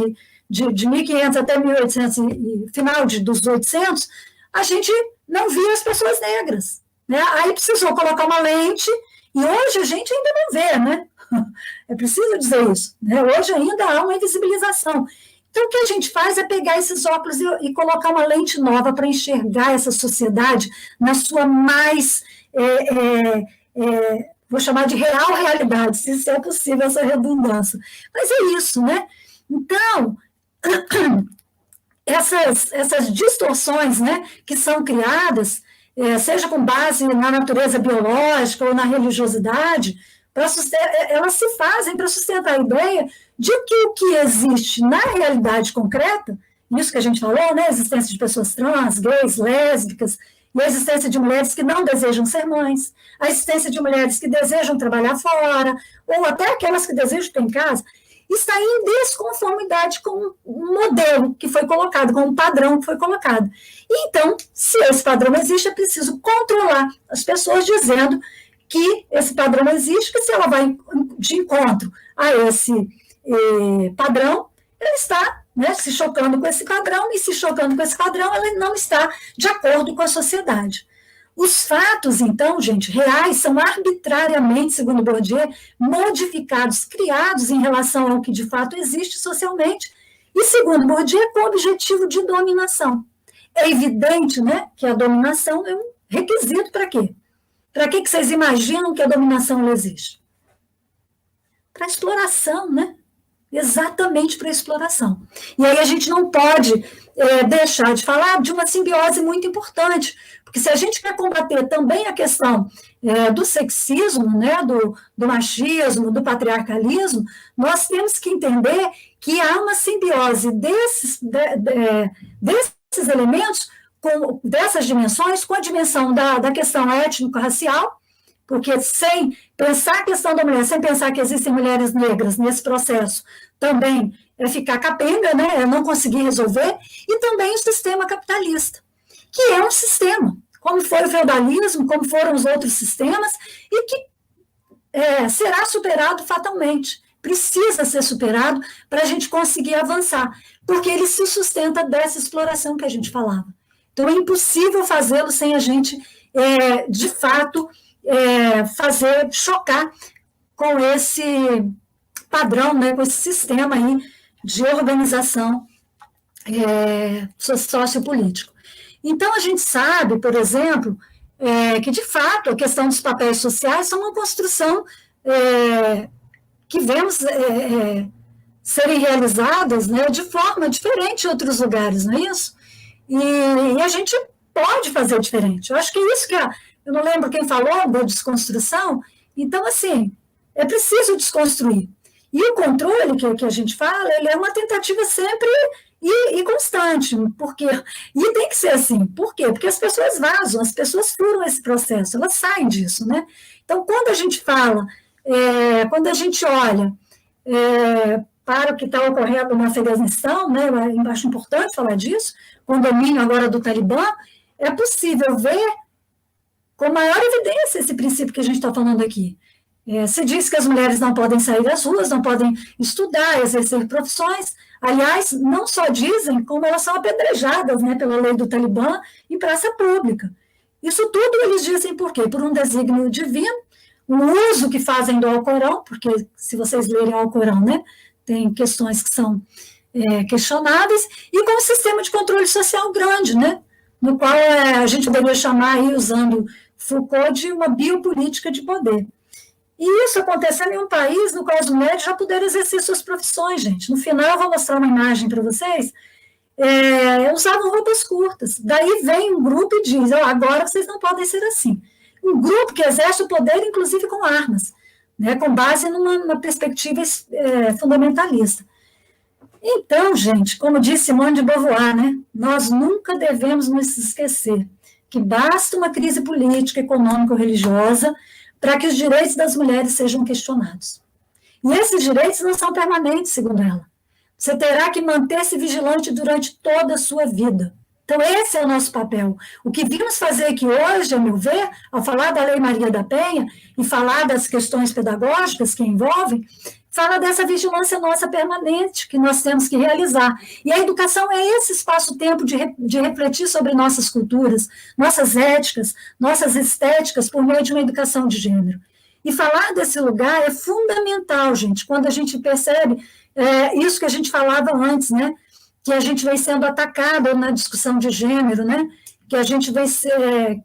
de 1500 até 1800 e final dos 800, a gente não via as pessoas negras, né? Aí precisou colocar uma lente, e hoje a gente ainda não vê, né? É preciso dizer isso, né? Hoje ainda há uma invisibilização. Então, o que a gente faz é pegar esses óculos e colocar uma lente nova para enxergar essa sociedade na sua mais, vou chamar de real realidade, se isso é possível, essa redundância. Mas é isso, né? Então, essas distorções, né, que são criadas, seja com base na natureza biológica ou na religiosidade, elas se fazem para sustentar a ideia de que o que existe na realidade concreta, isso que a gente falou, né, a existência de pessoas trans, gays, lésbicas, e a existência de mulheres que não desejam ser mães, a existência de mulheres que desejam trabalhar fora, ou até aquelas que desejam ter em casa, está em desconformidade com um modelo que foi colocado, com um padrão que foi colocado. E então, se esse padrão existe, é preciso controlar as pessoas dizendo que esse padrão existe, que se ela vai de encontro a esse padrão, ela está, né, se chocando com esse padrão, e se chocando com esse padrão, ela não está de acordo com a sociedade. Os fatos, então, gente, reais, são arbitrariamente, segundo Bourdieu, modificados, criados em relação ao que de fato existe socialmente, e, segundo Bourdieu, com o objetivo de dominação. É evidente, né, que a dominação é um requisito para quê? Para que vocês imaginam que a dominação existe? Para exploração, né? Exatamente para exploração. E aí a gente não pode deixar de falar de uma simbiose muito importante, porque se a gente quer combater também a questão do sexismo, né, do machismo, do patriarcalismo, nós temos que entender que há uma simbiose desses elementos, dessas dimensões, com a dimensão da questão étnico-racial, porque sem pensar a questão da mulher, sem pensar que existem mulheres negras nesse processo, também é ficar capenga, né, é não conseguir resolver, e também o sistema capitalista, que é um sistema, como foi o feudalismo, como foram os outros sistemas, e que será superado fatalmente, precisa ser superado para a gente conseguir avançar, porque ele se sustenta dessa exploração que a gente falava. Então, é impossível fazê-lo sem a gente, de fato, chocar com esse padrão, né, com esse sistema aí de organização sociopolítico. Então, a gente sabe, por exemplo, que, de fato, a questão dos papéis sociais são uma construção que vemos serem realizadas, né, de forma diferente em outros lugares, não é isso? E a gente pode fazer diferente. Eu acho que é isso que eu não lembro quem falou da desconstrução. Então, assim, é preciso desconstruir. E o controle que a gente fala, ele é uma tentativa sempre e constante, e tem que ser assim. Por quê? Porque as pessoas vazam, as pessoas furam esse processo, elas saem disso, né? Então, quando a gente fala, quando a gente olha para o que está ocorrendo no Afeganistão, né, eu acho importante falar disso, com o domínio agora do Talibã, é possível ver com maior evidência esse princípio que a gente está falando aqui. Se diz que as mulheres não podem sair das ruas, não podem estudar, exercer profissões. Aliás, não só dizem, como elas são apedrejadas, né, pela lei do Talibã em praça pública. Isso tudo eles dizem por quê? Por um desígnio divino, o uso que fazem do Alcorão, porque se vocês lerem o Alcorão, né, tem questões que são questionáveis, e com um sistema de controle social grande, né, no qual a gente poderia chamar, aí, usando Foucault, de uma biopolítica de poder. E isso acontecendo em um país no qual as mulheres já puderam exercer suas profissões, gente. No final, eu vou mostrar uma imagem para vocês. Usavam roupas curtas. Daí vem um grupo e diz, agora vocês não podem ser assim. Um grupo que exerce o poder, inclusive, com armas, né, com base numa perspectiva fundamentalista. Então, gente, como disse Simone de Beauvoir, né, nós nunca devemos nos esquecer que basta uma crise política, econômica ou religiosa para que os direitos das mulheres sejam questionados. E esses direitos não são permanentes, segundo ela. Você terá que manter-se vigilante durante toda a sua vida. Então, esse é o nosso papel. O que vimos fazer aqui hoje, a meu ver, ao falar da Lei Maria da Penha e falar das questões pedagógicas que envolvem, fala dessa vigilância nossa permanente que nós temos que realizar. E a educação é esse espaço-tempo de refletir sobre nossas culturas, nossas éticas, nossas estéticas, por meio de uma educação de gênero. E falar desse lugar é fundamental, gente, quando a gente percebe isso que a gente falava antes, né? Que a gente vem sendo atacada na discussão de gênero, né? Que a gente vem ser...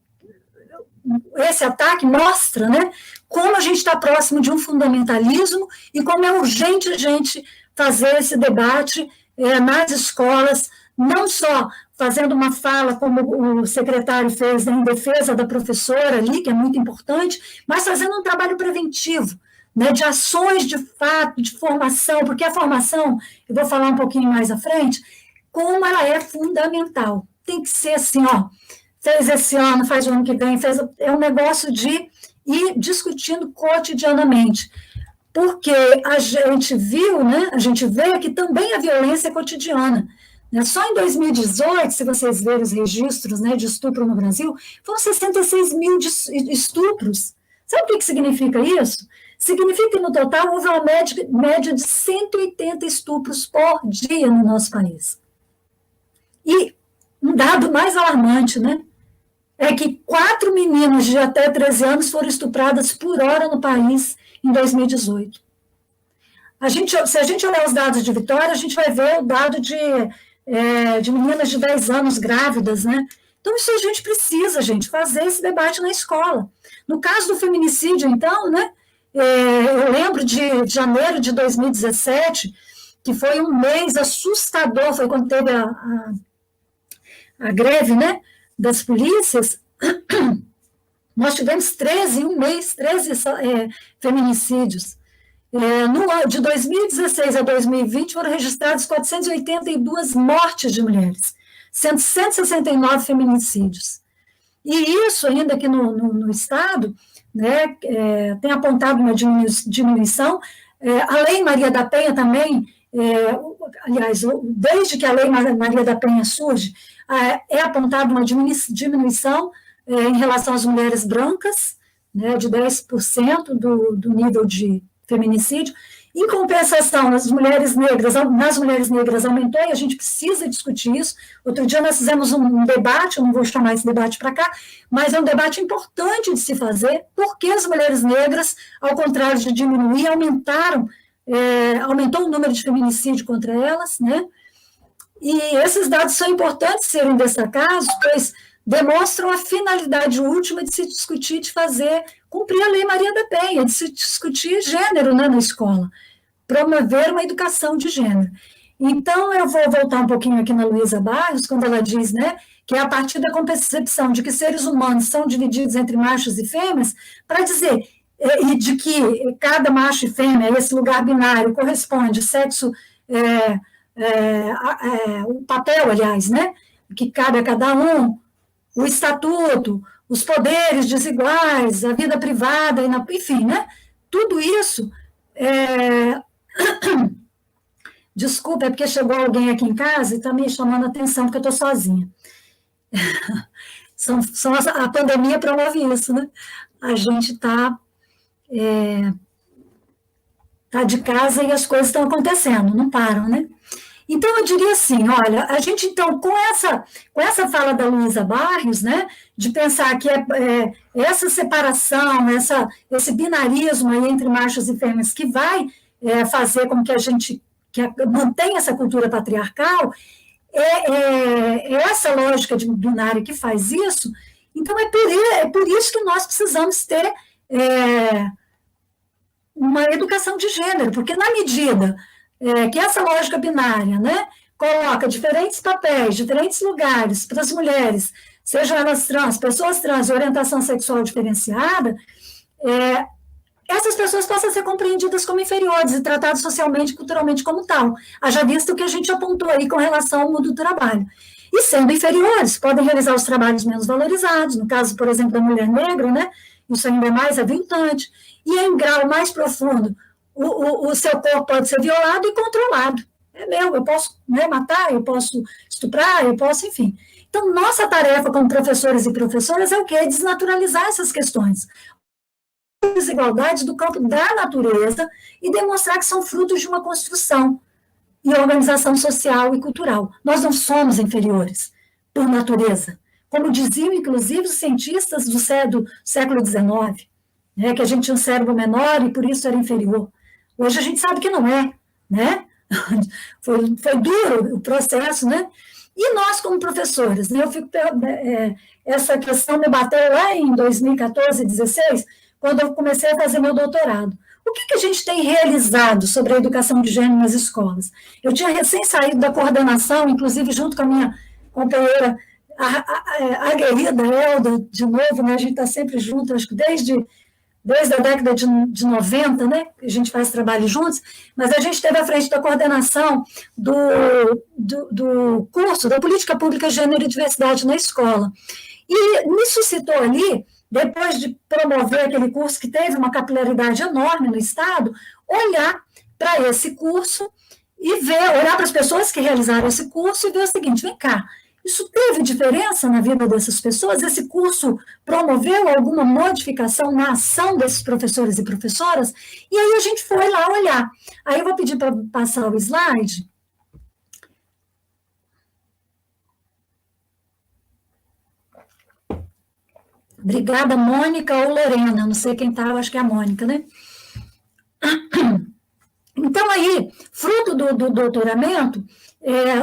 Esse ataque mostra, né, como a gente está próximo de um fundamentalismo e como é urgente a gente fazer esse debate nas escolas, não só fazendo uma fala, como o secretário fez em defesa da professora ali, que é muito importante, mas fazendo um trabalho preventivo, né, de ações de fato, de formação, porque a formação, eu vou falar um pouquinho mais à frente, como ela é fundamental. Tem que ser assim, ó, fez esse ano, faz o ano que vem, é um negócio de ir discutindo cotidianamente, porque a gente viu, né, a gente vê que também a violência é cotidiana. Né? Só em 2018, se vocês verem os registros, né, de estupro no Brasil, foram 66 mil estupros. Sabe o que significa isso? Significa que, no total, houve uma média de 180 estupros por dia no nosso país. E um dado mais alarmante, né, é que 4 meninas de até 13 anos foram estupradas por hora no país em 2018. Se a gente olhar os dados de Vitória, a gente vai ver o dado de meninas de 10 anos grávidas, né? Então, isso a gente precisa, gente, fazer esse debate na escola. No caso do feminicídio, então, né, eu lembro de janeiro de 2017, que foi um mês assustador, foi quando teve a greve, né, das polícias. Nós tivemos 13 feminicídios. De 2016 a 2020 foram registrados 482 mortes de mulheres, sendo 169 feminicídios. E isso, ainda aqui no Estado, né, tem apontado uma diminuição. A Lei Maria da Penha também, aliás, desde que a Lei Maria da Penha surge, é apontada uma diminuição em relação às mulheres brancas, né, de 10% do nível de feminicídio. Em compensação, nas mulheres negras aumentou, e a gente precisa discutir isso. Outro dia nós fizemos um debate, eu não vou chamar esse debate para cá, mas é um debate importante de se fazer, porque as mulheres negras, ao contrário de diminuir, aumentou o número de feminicídio contra elas, né? E esses dados são importantes serem destacados, pois demonstram a finalidade última de se discutir, de cumprir a Lei Maria da Penha, de se discutir gênero, né, na escola, promover uma educação de gênero. Então, eu vou voltar um pouquinho aqui na Luísa Barros, quando ela diz, né, que é a partir da concepção de que seres humanos são divididos entre machos e fêmeas, para dizer, e de que cada macho e fêmea, esse lugar binário, corresponde sexo, o papel, aliás, né, que cabe a cada um, o estatuto, os poderes desiguais, a vida privada, enfim, né? Tudo isso. Desculpa, é porque chegou alguém aqui em casa e está me chamando a atenção, porque eu estou sozinha. A pandemia promove isso, né? A gente está de casa e as coisas estão acontecendo, não param, né? Então, eu diria assim, olha, a gente, então, com essa fala da Luísa Barros, né, de pensar que essa separação, esse binarismo aí entre machos e fêmeas que vai fazer com que a gente mantenha essa cultura patriarcal, essa lógica de binário que faz isso. Então, é por isso que nós precisamos ter uma educação de gênero, porque na medida que essa lógica binária, né, coloca diferentes papéis, diferentes lugares para as mulheres, sejam elas trans, pessoas trans, de orientação sexual diferenciada, essas pessoas possam ser compreendidas como inferiores e tratadas socialmente e culturalmente como tal, haja visto o que a gente apontou aí com relação ao mundo do trabalho. E sendo inferiores, podem realizar os trabalhos menos valorizados, no caso, por exemplo, da mulher negra, né, isso ainda é mais aviltante, e em grau mais profundo, o seu corpo pode ser violado e controlado. É meu, eu posso, né, matar, eu posso estuprar, eu posso, enfim. Então, nossa tarefa como professores e professoras é o quê? É desnaturalizar essas questões. desigualdades do campo da natureza e demonstrar que são frutos de uma construção e organização social e cultural. Nós não somos inferiores por natureza, como diziam, inclusive, os cientistas do século XIX, né, que a gente tinha um cérebro menor e por isso era inferior. Hoje a gente sabe que não é, né? Foi duro o processo, né? E nós, como professores, né, essa questão me bateu lá em 2014, 2016, quando eu comecei a fazer meu doutorado. O que a gente tem realizado sobre a educação de gênero nas escolas? Eu tinha recém saído da coordenação, inclusive junto com a minha companheira aguerrida, Elda, de novo, né, a gente está sempre junto, acho que desde a década de 90, né, a gente faz trabalho juntos, mas a gente esteve à frente da coordenação do curso da Política Pública Gênero e Diversidade na escola. E me suscitou ali, depois de promover aquele curso que teve uma capilaridade enorme no Estado, olhar para esse curso e olhar para as pessoas que realizaram esse curso e ver o seguinte, vem cá, isso teve diferença na vida dessas pessoas? Esse curso promoveu alguma modificação na ação desses professores e professoras? E aí a gente foi lá olhar. Aí eu vou pedir para passar o slide. Obrigada, Mônica ou Lorena, não sei quem está, eu acho que é a Mônica, né? Então, aí, fruto do doutoramento,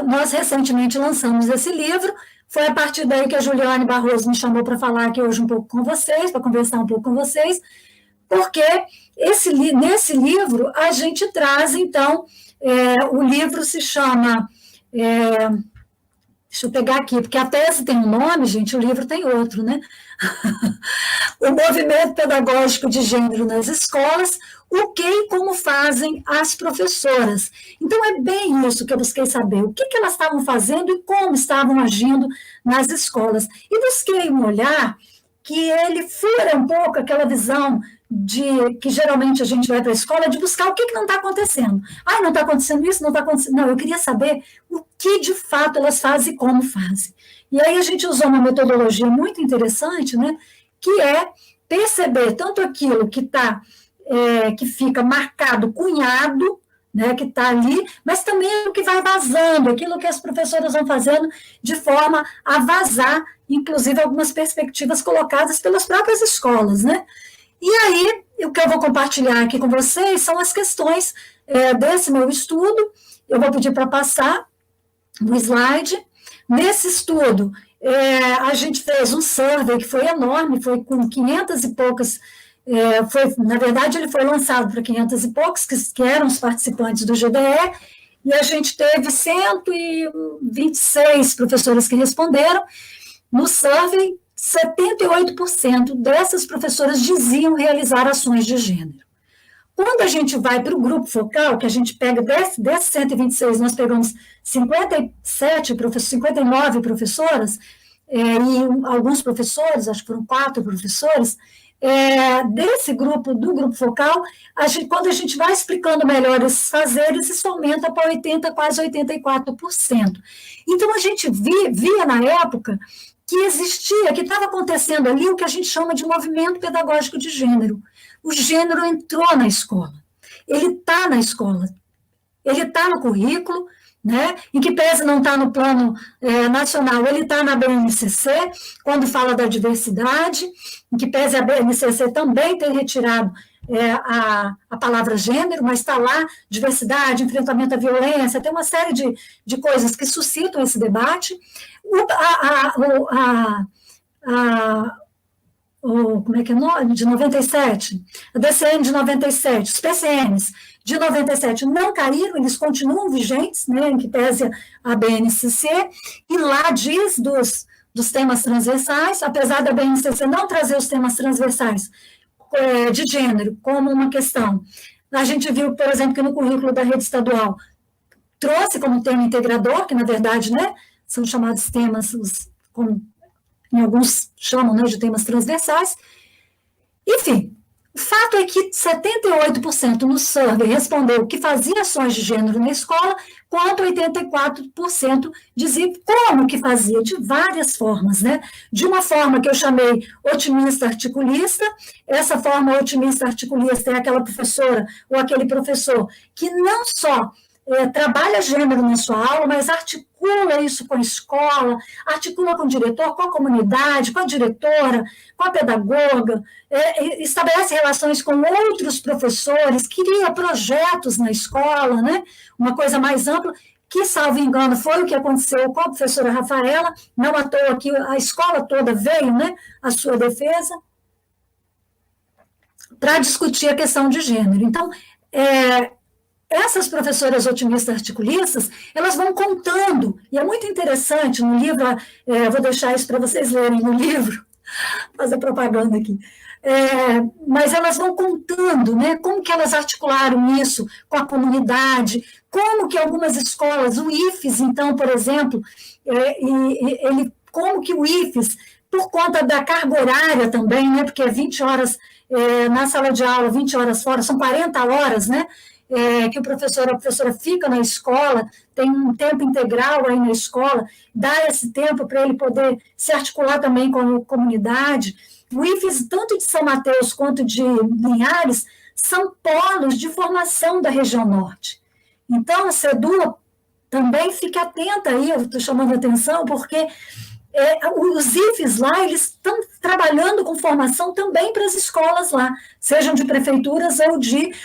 nós recentemente lançamos esse livro, foi a partir daí que a Juliane Barroso me chamou para falar aqui hoje um pouco com vocês, para conversar um pouco com vocês, porque nesse livro a gente traz, então, o livro se chama... deixa eu pegar aqui, porque a tese tem um nome, gente, o livro tem outro, né? O Movimento Pedagógico de Gênero nas Escolas, o que e como fazem as professoras. Então, é bem isso que eu busquei saber, o que elas estavam fazendo e como estavam agindo nas escolas. E busquei um olhar que ele fura um pouco aquela visão que geralmente a gente vai para a escola, de buscar o que não está acontecendo. Não está acontecendo isso, não está acontecendo... Não, eu queria saber o que de fato elas fazem e como fazem. E aí a gente usou uma metodologia muito interessante, né, que é perceber tanto aquilo que fica marcado, cunhado, né, que está ali, mas também o que vai vazando, aquilo que as professoras vão fazendo de forma a vazar, inclusive algumas perspectivas colocadas pelas próprias escolas, né? E aí, o que eu vou compartilhar aqui com vocês são as questões desse meu estudo. Eu vou pedir para passar o slide. Nesse estudo, a gente fez um survey que foi enorme, foi com 500 e poucas, na verdade, ele foi lançado para 500 e poucos, que eram os participantes do GDE, e a gente teve 126 professoras que responderam. No survey, 78% dessas professoras diziam realizar ações de gênero. Quando a gente vai para o grupo focal, que a gente pega desses 126, nós pegamos 59 professoras, e alguns professores, acho que foram 4 professores, desse grupo, do grupo focal, quando a gente vai explicando melhor esses fazeres, isso aumenta para 80%, quase 84%. Então, a gente via na época que existia, que estava acontecendo ali o que a gente chama de movimento pedagógico de gênero. O gênero entrou na escola, ele está na escola, ele está no currículo, né? Em que pese não está no plano nacional, ele está na BNCC, quando fala da diversidade, em que pese a BNCC também ter retirado a palavra gênero, mas está lá, diversidade, enfrentamento à violência, tem uma série de coisas que suscitam esse debate. Como é que é o nome? De 97, a DCM de 97, os PCMs de 97 não caíram, eles continuam vigentes, né, em que pese a BNCC, e lá diz dos temas transversais, apesar da BNCC não trazer os temas transversais de gênero como uma questão. A gente viu, por exemplo, que no currículo da rede estadual trouxe como tema integrador, que na verdade, né, são chamados temas, como em alguns chamam, né, de temas transversais. Enfim, O fato é que 78% no survey respondeu que fazia ações de gênero na escola, quanto 84% dizia como que fazia, de várias formas, né? De uma forma que eu chamei otimista articulista, essa forma otimista articulista é aquela professora ou aquele professor que não só trabalha gênero na sua aula, mas articula isso com a escola, articula com o diretor, com a comunidade, com a diretora, com a pedagoga, estabelece relações com outros professores, cria projetos na escola, né? Uma coisa mais ampla, que, salvo engano, foi o que aconteceu com a professora Rafaela, não à toa que a escola toda veio, né, à sua defesa, para discutir a questão de gênero. Então, essas professoras otimistas articulistas, elas vão contando, e é muito interessante no livro, vou deixar isso para vocês lerem no livro, fazer propaganda aqui, mas elas vão contando, né, como que elas articularam isso com a comunidade, como que algumas escolas, o IFES, então, por exemplo, como que o IFES, por conta da carga horária também, né, porque é 20 horas na sala de aula, 20 horas fora, são 40 horas, né, que a professora fica na escola, tem um tempo integral aí na escola, dá esse tempo para ele poder se articular também com a comunidade. O IFES, tanto de São Mateus quanto de Linhares, são polos de formação da região norte. Então, a CEDU também fica atenta aí, eu estou chamando a atenção, porque os IFES lá, eles estão trabalhando com formação também para as escolas lá, sejam de prefeituras ou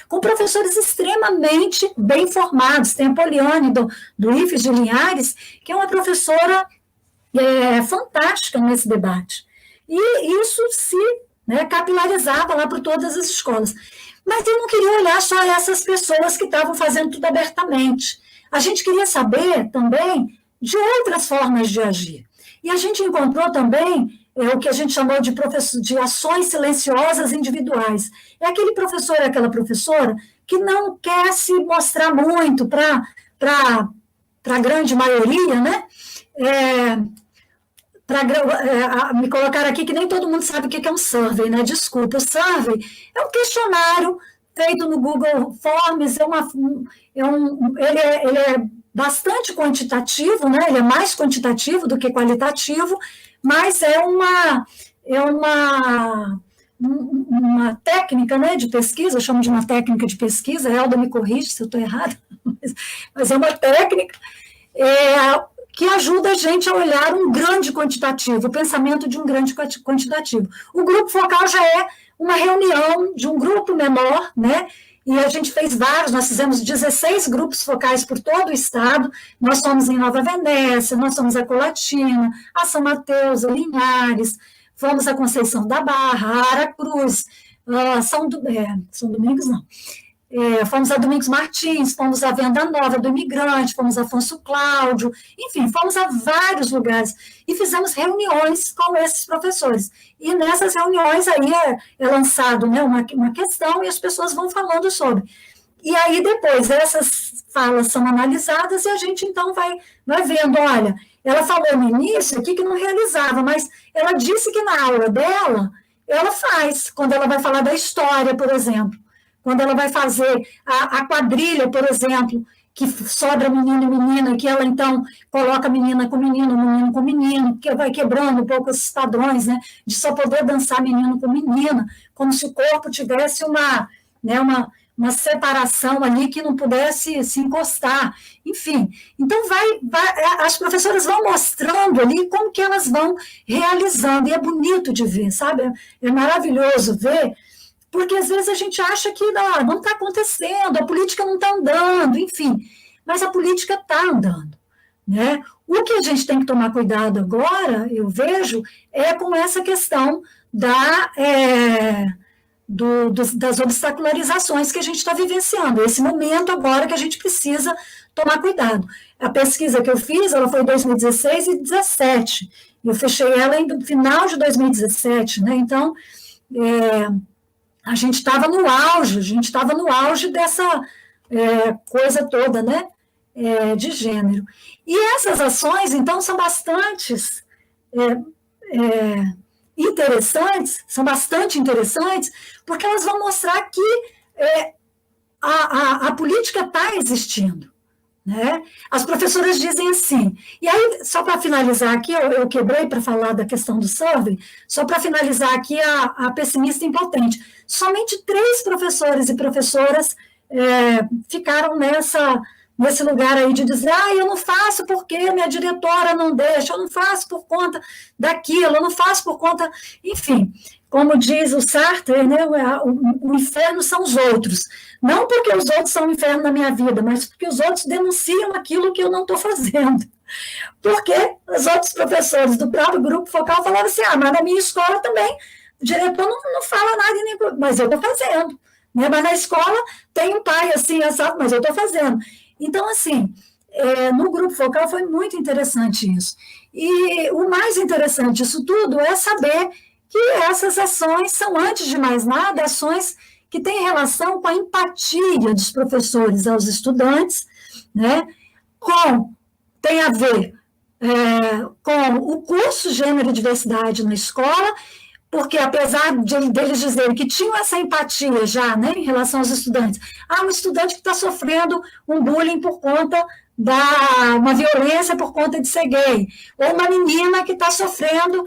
com professores extremamente bem formados. Tem a Poliane do IFES de Linhares, que é uma professora fantástica nesse debate. E isso se capilarizava lá por todas as escolas. Mas eu não queria olhar só essas pessoas que estavam fazendo tudo abertamente. A gente queria saber também de outras formas de agir. E a gente encontrou também o que a gente chamou de ações silenciosas individuais. É aquele professor e aquela professora que não quer se mostrar muito para a grande maioria, né? Me colocar aqui que nem todo mundo sabe o que é um survey, né? Desculpa, o survey é um questionário feito no Google Forms, ele é bastante quantitativo, né? Ele é mais quantitativo do que qualitativo, mas é uma técnica, né, de pesquisa, eu chamo de uma técnica de pesquisa, a Elda me corrige se eu estou errada, mas é uma técnica que ajuda a gente a olhar um grande quantitativo, o pensamento de um grande quantitativo. O grupo focal já é uma reunião de um grupo menor, né? E a gente fez vários, nós fizemos 16 grupos focais por todo o estado, nós fomos em Nova Venécia, nós fomos a Colatina, a São Mateus, a Linhares, fomos a Conceição da Barra, a Aracruz, São Domingos não, fomos a Domingos Martins, fomos a Venda Nova do Imigrante, fomos a Afonso Cláudio, enfim, fomos a vários lugares e fizemos reuniões com esses professores. E nessas reuniões aí é lançado, né, uma questão e as pessoas vão falando sobre. E aí depois essas falas são analisadas e a gente então vai vendo, olha, ela falou no início aqui que não realizava, mas ela disse que na aula dela, ela faz, quando ela vai falar da história, por exemplo. Quando ela vai fazer a quadrilha, por exemplo, que sobra menino e menina, que ela, então, coloca menina com menino, que vai quebrando um pouco esses padrões, né, de só poder dançar menino com menina, como se o corpo tivesse uma separação ali que não pudesse se encostar. Enfim, então as professoras vão mostrando ali como que elas vão realizando, e é bonito de ver, sabe? É maravilhoso ver, porque às vezes a gente acha que não está acontecendo, a política não está andando, enfim, mas a política está andando, né? O que a gente tem que tomar cuidado agora, eu vejo, é com essa questão das obstacularizações que a gente está vivenciando, esse momento agora que a gente precisa tomar cuidado. A pesquisa que eu fiz, ela foi em 2016 e 2017, eu fechei ela no final de 2017, né? Então, a gente estava no auge dessa coisa toda, né, de gênero. E essas ações, então, são bastantes, interessantes, são bastante interessantes, porque elas vão mostrar que a política está existindo. Né? As professoras dizem assim, e aí, só para finalizar aqui, eu quebrei para falar da questão do survey, só para finalizar aqui a pessimista impotente. Somente 3 professores e professoras ficaram nesse lugar aí de dizer, eu não faço porque minha diretora não deixa, eu não faço por conta daquilo, eu não faço por conta... Enfim, como diz o Sartre, né, o inferno são os outros. Não porque os outros são o inferno na minha vida, mas porque os outros denunciam aquilo que eu não estou fazendo. Porque os outros professores do próprio grupo focal falavam assim, mas na minha escola também o diretor não fala nada, mas eu estou fazendo. Né? Mas na escola tem um pai assim, mas eu estou fazendo. Então, assim, no grupo focal foi muito interessante isso. E o mais interessante disso tudo é saber que essas ações são, antes de mais nada, ações que têm relação com a empatia dos professores aos estudantes, né? Tem a ver com o curso Gênero e Diversidade na escola, porque apesar deles dizerem que tinham essa empatia já, né, em relação aos estudantes, um estudante que está sofrendo um bullying por conta uma violência por conta de ser gay, ou uma menina que está sofrendo,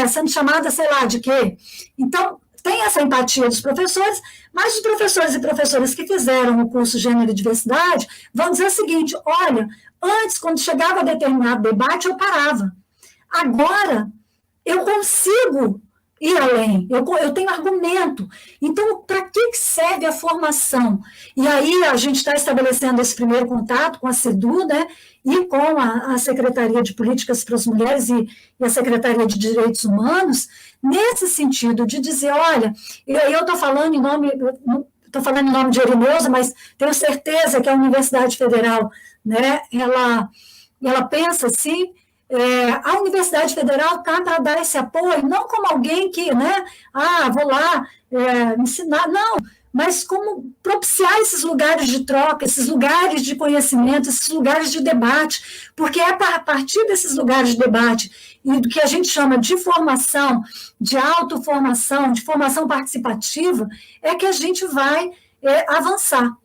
sendo chamada, sei lá, de quê. Então, tem essa empatia dos professores, mas os professores e professoras que fizeram o curso Gênero e Diversidade vão dizer o seguinte, olha, antes, quando chegava a determinado debate, eu parava. Agora, eu consigo ir além, eu tenho argumento. Então, para que serve a formação? E aí a gente está estabelecendo esse primeiro contato com a CEDU, né, e com a Secretaria de Políticas para as Mulheres e a Secretaria de Direitos Humanos, nesse sentido de dizer, olha, eu estou falando em nome de Erineusa, mas tenho certeza que a Universidade Federal, né, ela pensa assim, a Universidade Federal está para dar esse apoio, não como alguém que, né, vou lá ensinar, não, mas como propiciar esses lugares de troca, esses lugares de conhecimento, esses lugares de debate, porque é a partir desses lugares de debate e do que a gente chama de formação, de autoformação, de formação participativa, é que a gente vai avançar.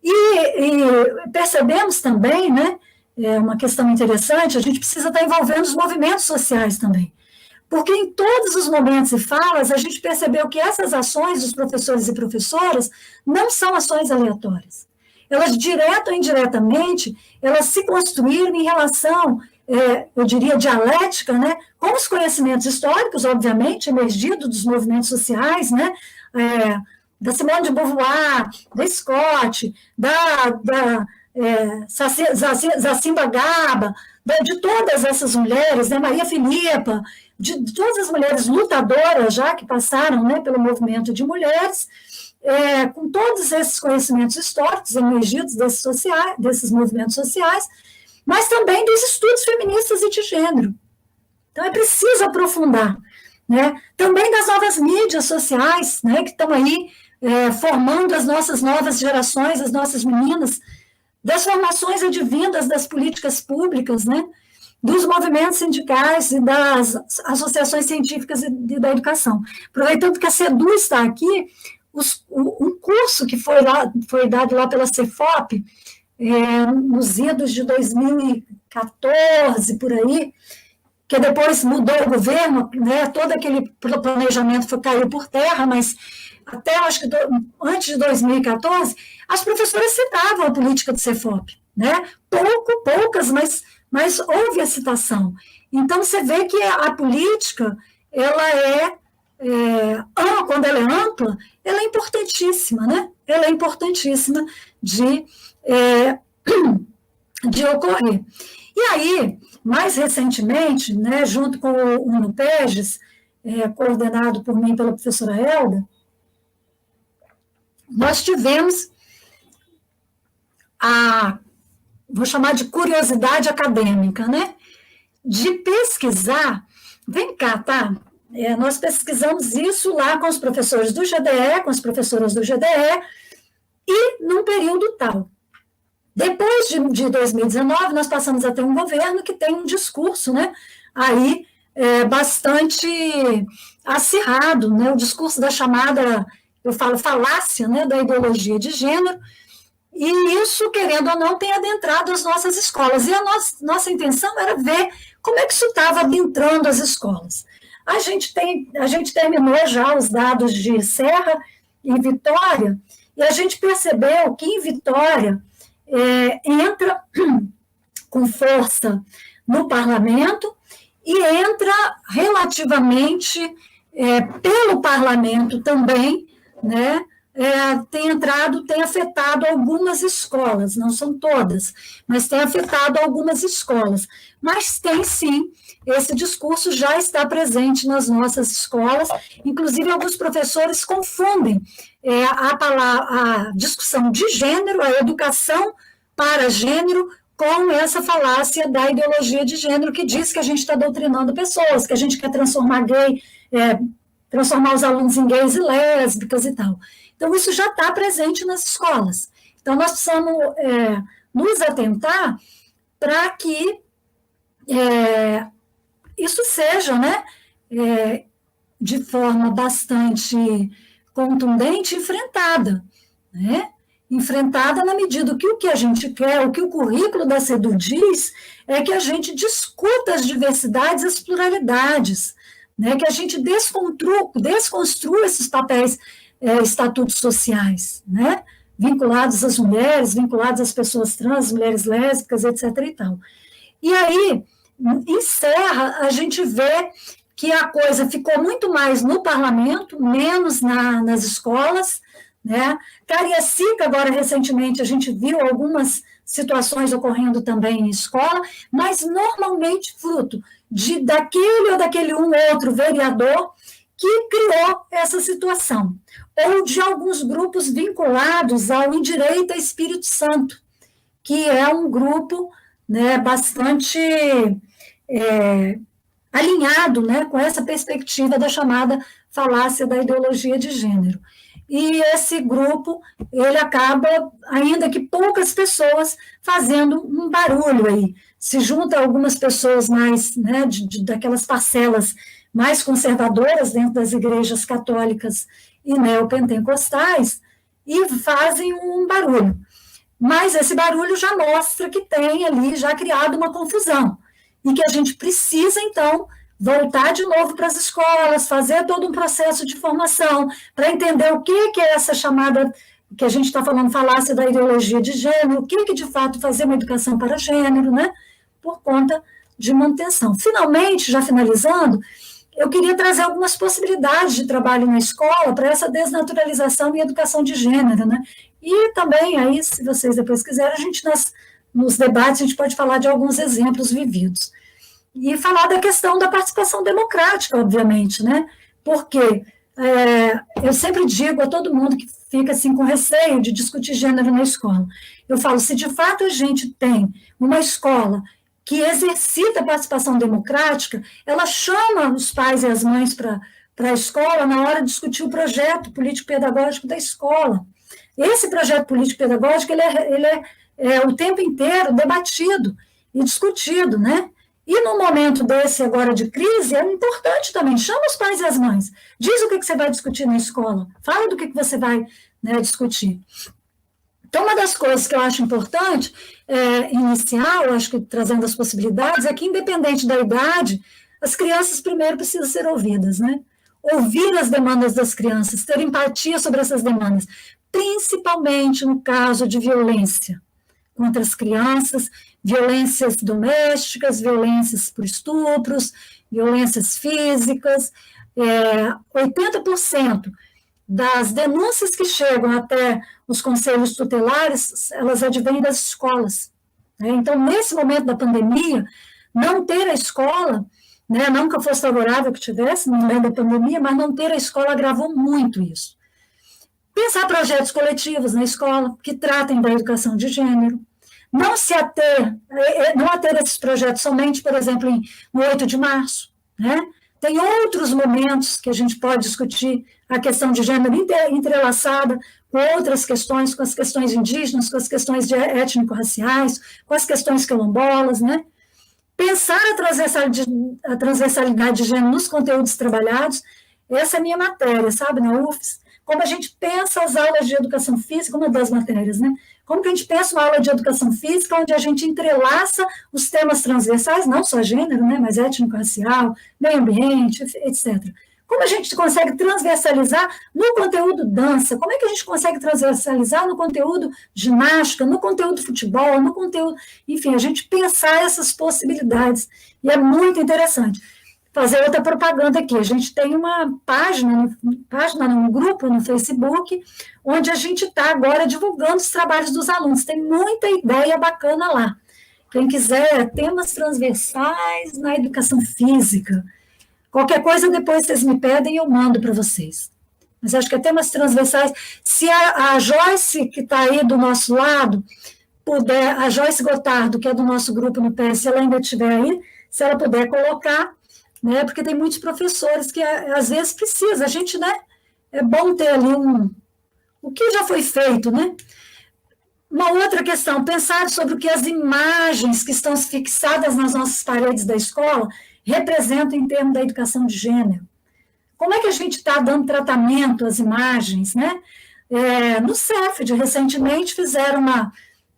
E percebemos também, né, uma questão interessante, a gente precisa estar envolvendo os movimentos sociais também. Porque em todos os momentos e falas, a gente percebeu que essas ações dos professores e professoras não são ações aleatórias. Elas, direta ou indiretamente, elas se construíram em relação, eu diria, dialética, né, com os conhecimentos históricos, obviamente, emergidos dos movimentos sociais, né, da Simone de Beauvoir, da Scott, Zacimba Gaba, de todas essas mulheres, né, Maria Filipa, de todas as mulheres lutadoras já que passaram, né, pelo movimento de mulheres, com todos esses conhecimentos históricos emergidos desses movimentos sociais, mas também dos estudos feministas e de gênero. Então, é preciso aprofundar. Né? Também das novas mídias sociais, né, que estão aí formando as nossas novas gerações, as nossas meninas, das formações advindas das políticas públicas, né, dos movimentos sindicais e das associações científicas e da educação. Aproveitando que a CEDU está aqui, um curso que foi dado lá pela CEFOP, nos idos de 2014, por aí, que depois mudou o governo, né, todo aquele planejamento caiu por terra, mas até, acho que antes de 2014, as professoras citavam a política do CEFOP, né? Poucas, mas houve a citação. Então, você vê que a política, ela quando ela é ampla, ela é importantíssima, né? Ela é importantíssima de ocorrer. E aí, mais recentemente, né, junto com o UNOPEGES, coordenado por mim pela professora Helda, nós tivemos vou chamar de curiosidade acadêmica, né? De pesquisar, vem cá, tá? Nós pesquisamos isso lá com os professores do GDE, com as professoras do GDE, e num período tal. Depois de 2019, nós passamos a ter um governo que tem um discurso, né, aí bastante acirrado, né? O discurso da chamada, eu falo, falácia, né, da ideologia de gênero, e isso, querendo ou não, tem adentrado as nossas escolas. E a nossa intenção era ver como é que isso estava adentrando as escolas. A gente terminou já os dados de Serra e Vitória, e a gente percebeu que em Vitória entra com força no parlamento e entra relativamente pelo parlamento também, né? Tem afetado algumas escolas, não são todas, mas tem afetado algumas escolas. Mas tem sim, esse discurso já está presente nas nossas escolas, inclusive alguns professores confundem a discussão de gênero, a educação para gênero, com essa falácia da ideologia de gênero que diz que a gente está doutrinando pessoas, que a gente quer transformar os alunos em gays e lésbicas e tal. Então, isso já está presente nas escolas. Então, nós precisamos nos atentar para que isso seja, né, de forma bastante contundente, enfrentada, né? Enfrentada na medida que o que a gente quer, o que o currículo da SEDU diz, é que a gente discuta as diversidades, as pluralidades, né? Que a gente desconstrua esses papéis, estatutos sociais, né? Vinculados às mulheres, vinculados às pessoas trans, mulheres lésbicas, etc. e tal. E aí, em Serra, a gente vê que a coisa ficou muito mais no parlamento, menos nas escolas, né? Cariacica, agora, recentemente, a gente viu algumas situações ocorrendo também em escola, mas normalmente fruto daquele ou daquele outro vereador que criou essa situação, ou de alguns grupos vinculados ao Endireita Espírito Santo, que é um grupo, né, bastante alinhado, né, com essa perspectiva da chamada falácia da ideologia de gênero. E esse grupo, ele acaba, ainda que poucas pessoas, fazendo um barulho aí. Se junta algumas pessoas mais, né, daquelas parcelas mais conservadoras dentro das igrejas católicas e neopentecostais, e fazem um barulho. Mas esse barulho já mostra que tem ali já criado uma confusão, e que a gente precisa, então, voltar de novo para as escolas, fazer todo um processo de formação, para entender o que é essa chamada, que a gente está falando, falácia da ideologia de gênero, o que de fato fazer uma educação para gênero, né, por conta de manutenção. Finalmente, já finalizando, eu queria trazer algumas possibilidades de trabalho na escola para essa desnaturalização e educação de gênero, né, e também, aí, se vocês depois quiserem, a gente, nos debates, a gente pode falar de alguns exemplos vividos. E falar da questão da participação democrática, obviamente, né? Porque eu sempre digo a todo mundo que fica assim com receio de discutir gênero na escola, eu falo, se de fato a gente tem uma escola que exercita a participação democrática, ela chama os pais e as mães para a escola na hora de discutir o projeto político-pedagógico da escola. Esse projeto político-pedagógico, ele é o tempo inteiro debatido e discutido, né? E no momento desse agora de crise, é importante também, chama os pais e as mães, diz o que você vai discutir na escola, fala do que você vai, né, discutir. Então, uma das coisas que eu acho importante iniciar, eu acho que trazendo as possibilidades, é que, independente da idade, as crianças primeiro precisam ser ouvidas, né? Ouvir as demandas das crianças, ter empatia sobre essas demandas, principalmente no caso de violência contra as crianças, violências domésticas, violências por estupros, violências físicas. 80% das denúncias que chegam até os conselhos tutelares, elas advêm das escolas, né? Então, nesse momento da pandemia, não ter a escola, né, não que eu fosse favorável que tivesse, no momento da pandemia, mas não ter a escola agravou muito isso. Pensar projetos coletivos na escola que tratem da educação de gênero, não ater esses projetos somente, por exemplo, no 8 de março, né? Tem outros momentos que a gente pode discutir a questão de gênero entrelaçada com outras questões, com as questões indígenas, com as questões étnico-raciais, com as questões quilombolas, né? Pensar a transversalidade de gênero nos conteúdos trabalhados, essa é a minha matéria, sabe, na UFES. Como a gente pensa as aulas de educação física, uma das matérias, né? Como que a gente pensa uma aula de educação física onde a gente entrelaça os temas transversais, não só gênero, né, mas étnico-racial, meio ambiente, etc. Como a gente consegue transversalizar no conteúdo dança? Como é que a gente consegue transversalizar no conteúdo ginástica, no conteúdo futebol, no conteúdo... Enfim, a gente pensar essas possibilidades. E é muito interessante. Fazer outra propaganda aqui. A gente tem uma um grupo no Facebook, onde a gente está agora divulgando os trabalhos dos alunos. Tem muita ideia bacana lá. Quem quiser, temas transversais na educação física. Qualquer coisa, depois vocês me pedem e eu mando para vocês. Mas acho que é temas transversais. Se a Joyce, que está aí do nosso lado, puder, a Joyce Gotardo, que é do nosso grupo no PS, se ela ainda estiver aí, se ela puder colocar, né, porque tem muitos professores que às vezes precisa. A gente, né, é bom ter ali o que já foi feito, né? Uma outra questão, pensar sobre o que as imagens que estão fixadas nas nossas paredes da escola representam em termos da educação de gênero. Como é que a gente está dando tratamento às imagens, né? No CEFD, recentemente, fizeram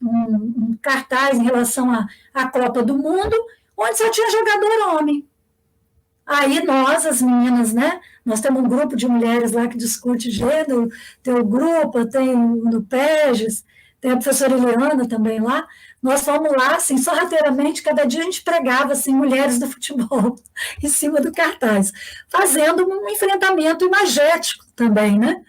um cartaz em relação à Copa do Mundo, onde só tinha jogador homem. Aí nós, as meninas, né? Nós temos um grupo de mulheres lá que discute gênero, tem o grupo, tem no PEGES, tem a professora Eliana também lá. Nós fomos lá, assim, sorrateiramente, cada dia a gente pregava, assim, mulheres do futebol em cima do cartaz, fazendo um enfrentamento imagético também, né?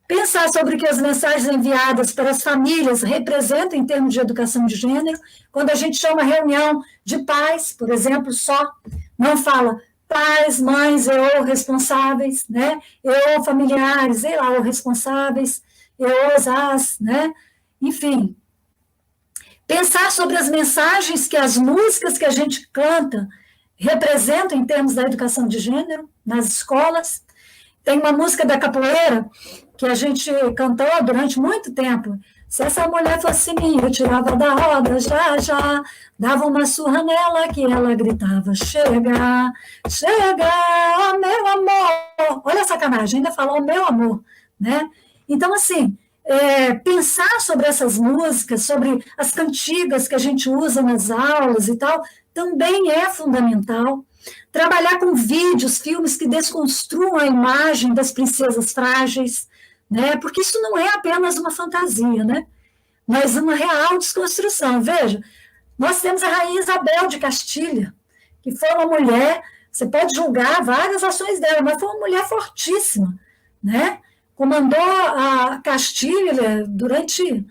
Pensar sobre o que as mensagens enviadas para as famílias representam em termos de educação de gênero. Quando a gente chama reunião de pais, por exemplo, só, não fala pais, mães, ou responsáveis, né? Ou familiares, sei lá, ou responsáveis, as, né? Enfim, pensar sobre as mensagens que as músicas que a gente canta representam em termos da educação de gênero nas escolas. Tem uma música da capoeira que a gente cantou durante muito tempo. Se essa mulher fosse minha, eu tirava da roda já, dava uma surra nela que ela gritava, chega, chega, oh, meu amor. Olha a sacanagem, ainda falou oh, meu amor, né? Então, assim, pensar sobre essas músicas, sobre as cantigas que a gente usa nas aulas e tal, também é fundamental. Trabalhar com vídeos, filmes que desconstruam a imagem das princesas frágeis, né? Porque isso não é apenas uma fantasia, né? Mas uma real desconstrução. Veja, nós temos a rainha Isabel de Castilha, que foi uma mulher, você pode julgar várias ações dela, mas foi uma mulher fortíssima, né? Comandou a Castilha durante,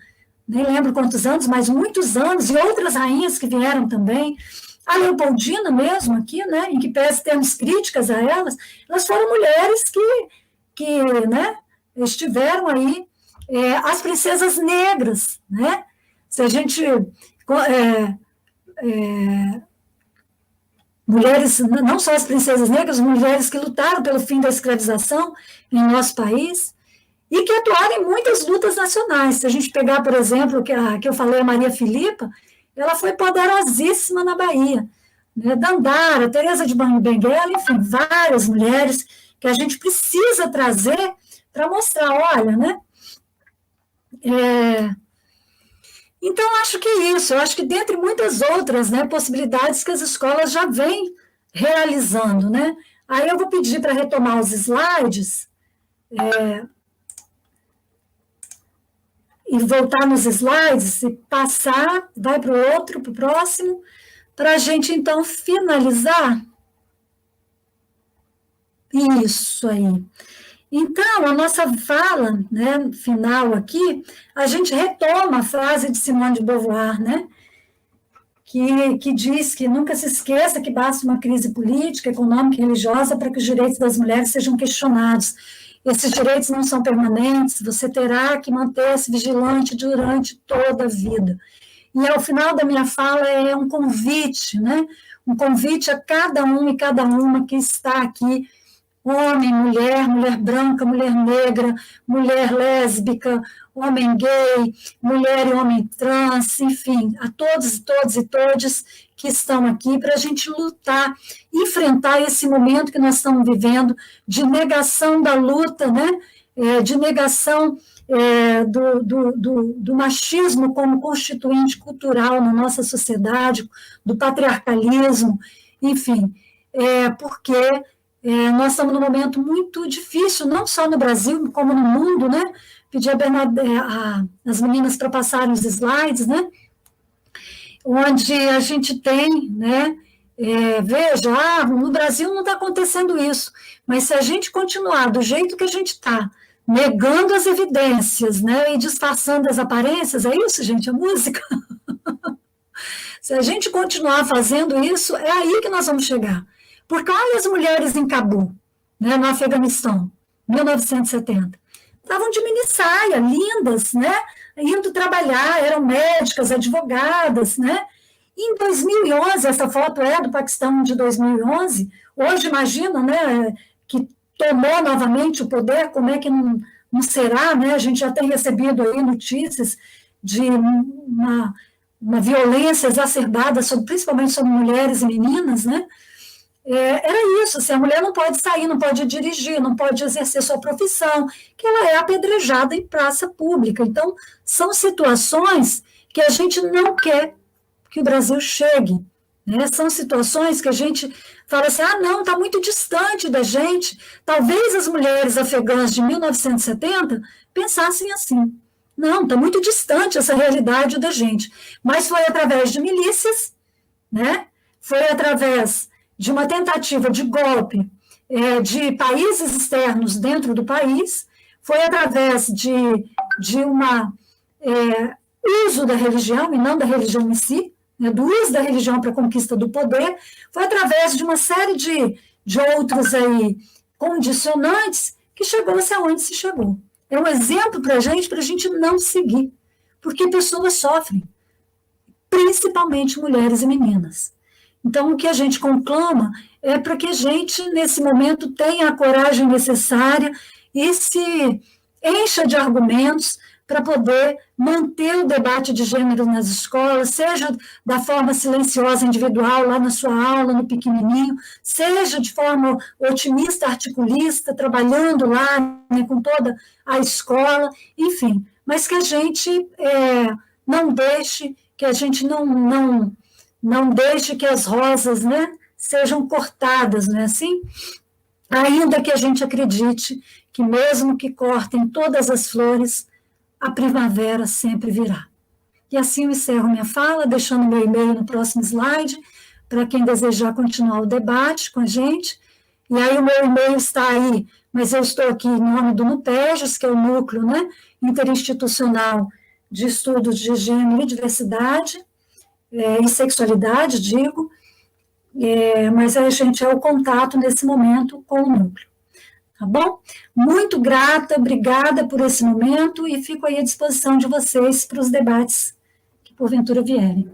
nem lembro quantos anos, mas muitos anos, e outras rainhas que vieram também. A Leopoldina mesmo aqui, né, em que pese termos críticas a elas foram mulheres que né, estiveram aí, as princesas negras, né? Se a gente... mulheres, não só as princesas negras, mulheres que lutaram pelo fim da escravização em nosso país e que atuaram em muitas lutas nacionais. Se a gente pegar, por exemplo, que eu falei, a Maria Filipa, ela foi poderosíssima na Bahia, né? Dandara, Teresa de Benguela, enfim, várias mulheres que a gente precisa trazer para mostrar, olha, né? Então, acho que é isso, eu acho que dentre muitas outras, né, possibilidades que as escolas já vêm realizando, né? Aí eu vou pedir para retomar os slides, e voltar nos slides e passar, vai para o outro, para o próximo, para a gente, então, finalizar. Isso aí. Então, a nossa fala, né, final aqui, a gente retoma a frase de Simone de Beauvoir, né, que diz que nunca se esqueça que basta uma crise política, econômica e religiosa para que os direitos das mulheres sejam questionados. Esses direitos não são permanentes, você terá que manter-se vigilante durante toda a vida. E ao final da minha fala é um convite, né? Um convite a cada um e cada uma que está aqui, homem, mulher, mulher branca, mulher negra, mulher lésbica, homem gay, mulher e homem trans, enfim, a todos e todos e todes que estão aqui para a gente lutar, enfrentar esse momento que nós estamos vivendo de negação da luta, né? De negação do machismo como constituinte cultural na nossa sociedade, do patriarcalismo, enfim, porque nós estamos num momento muito difícil, não só no Brasil, como no mundo, né? Pedir as meninas para passarem os slides, né? Onde a gente tem, né? Veja, no Brasil não está acontecendo isso, mas se a gente continuar do jeito que a gente está, negando as evidências, né? E disfarçando as aparências, é isso, gente, a música. Se a gente continuar fazendo isso, é aí que nós vamos chegar. Porque olha as mulheres em Cabu, né, no Afeganistão, 1970. Estavam de mini saia, lindas, né, indo trabalhar, eram médicas, advogadas, né. Em 2011, essa foto é do Paquistão de 2011, hoje imagina, né, que tomou novamente o poder, como é que não será, né, a gente já tem recebido aí notícias de uma violência exacerbada, principalmente sobre mulheres e meninas, né. Era isso, assim, a mulher não pode sair, não pode dirigir, não pode exercer sua profissão, que ela é apedrejada em praça pública. Então, são situações que a gente não quer que o Brasil chegue, né? São situações que a gente fala assim, não, está muito distante da gente. Talvez as mulheres afegãs de 1970 pensassem assim, não, está muito distante essa realidade da gente. Mas foi através de milícias, né? Foi através de uma tentativa de golpe de países externos dentro do país, foi através de uso da religião, e não da religião em si, né, do uso da religião para a conquista do poder, foi através de uma série de outros aí condicionantes que chegou-se aonde se chegou. É um exemplo para a gente não seguir, porque pessoas sofrem, principalmente mulheres e meninas. Então, o que a gente conclama é para que a gente, nesse momento, tenha a coragem necessária e se encha de argumentos para poder manter o debate de gênero nas escolas, seja da forma silenciosa, individual, lá na sua aula, no pequenininho, seja de forma otimista, articulista, trabalhando lá, né, com toda a escola, enfim, mas que a gente não deixe, que a gente não deixe que as rosas, né, sejam cortadas, não é assim? Ainda que a gente acredite que mesmo que cortem todas as flores, a primavera sempre virá. E assim eu encerro minha fala, deixando meu e-mail no próximo slide, para quem desejar continuar o debate com a gente. E aí o meu e-mail está aí, mas eu estou aqui em nome do NUPEGES, que é o Núcleo, né, Interinstitucional de Estudos de Gênero e Diversidade, e sexualidade, digo, mas a gente é o contato nesse momento com o núcleo, tá bom? Muito grata, obrigada por esse momento e fico aí à disposição de vocês para os debates que porventura vierem.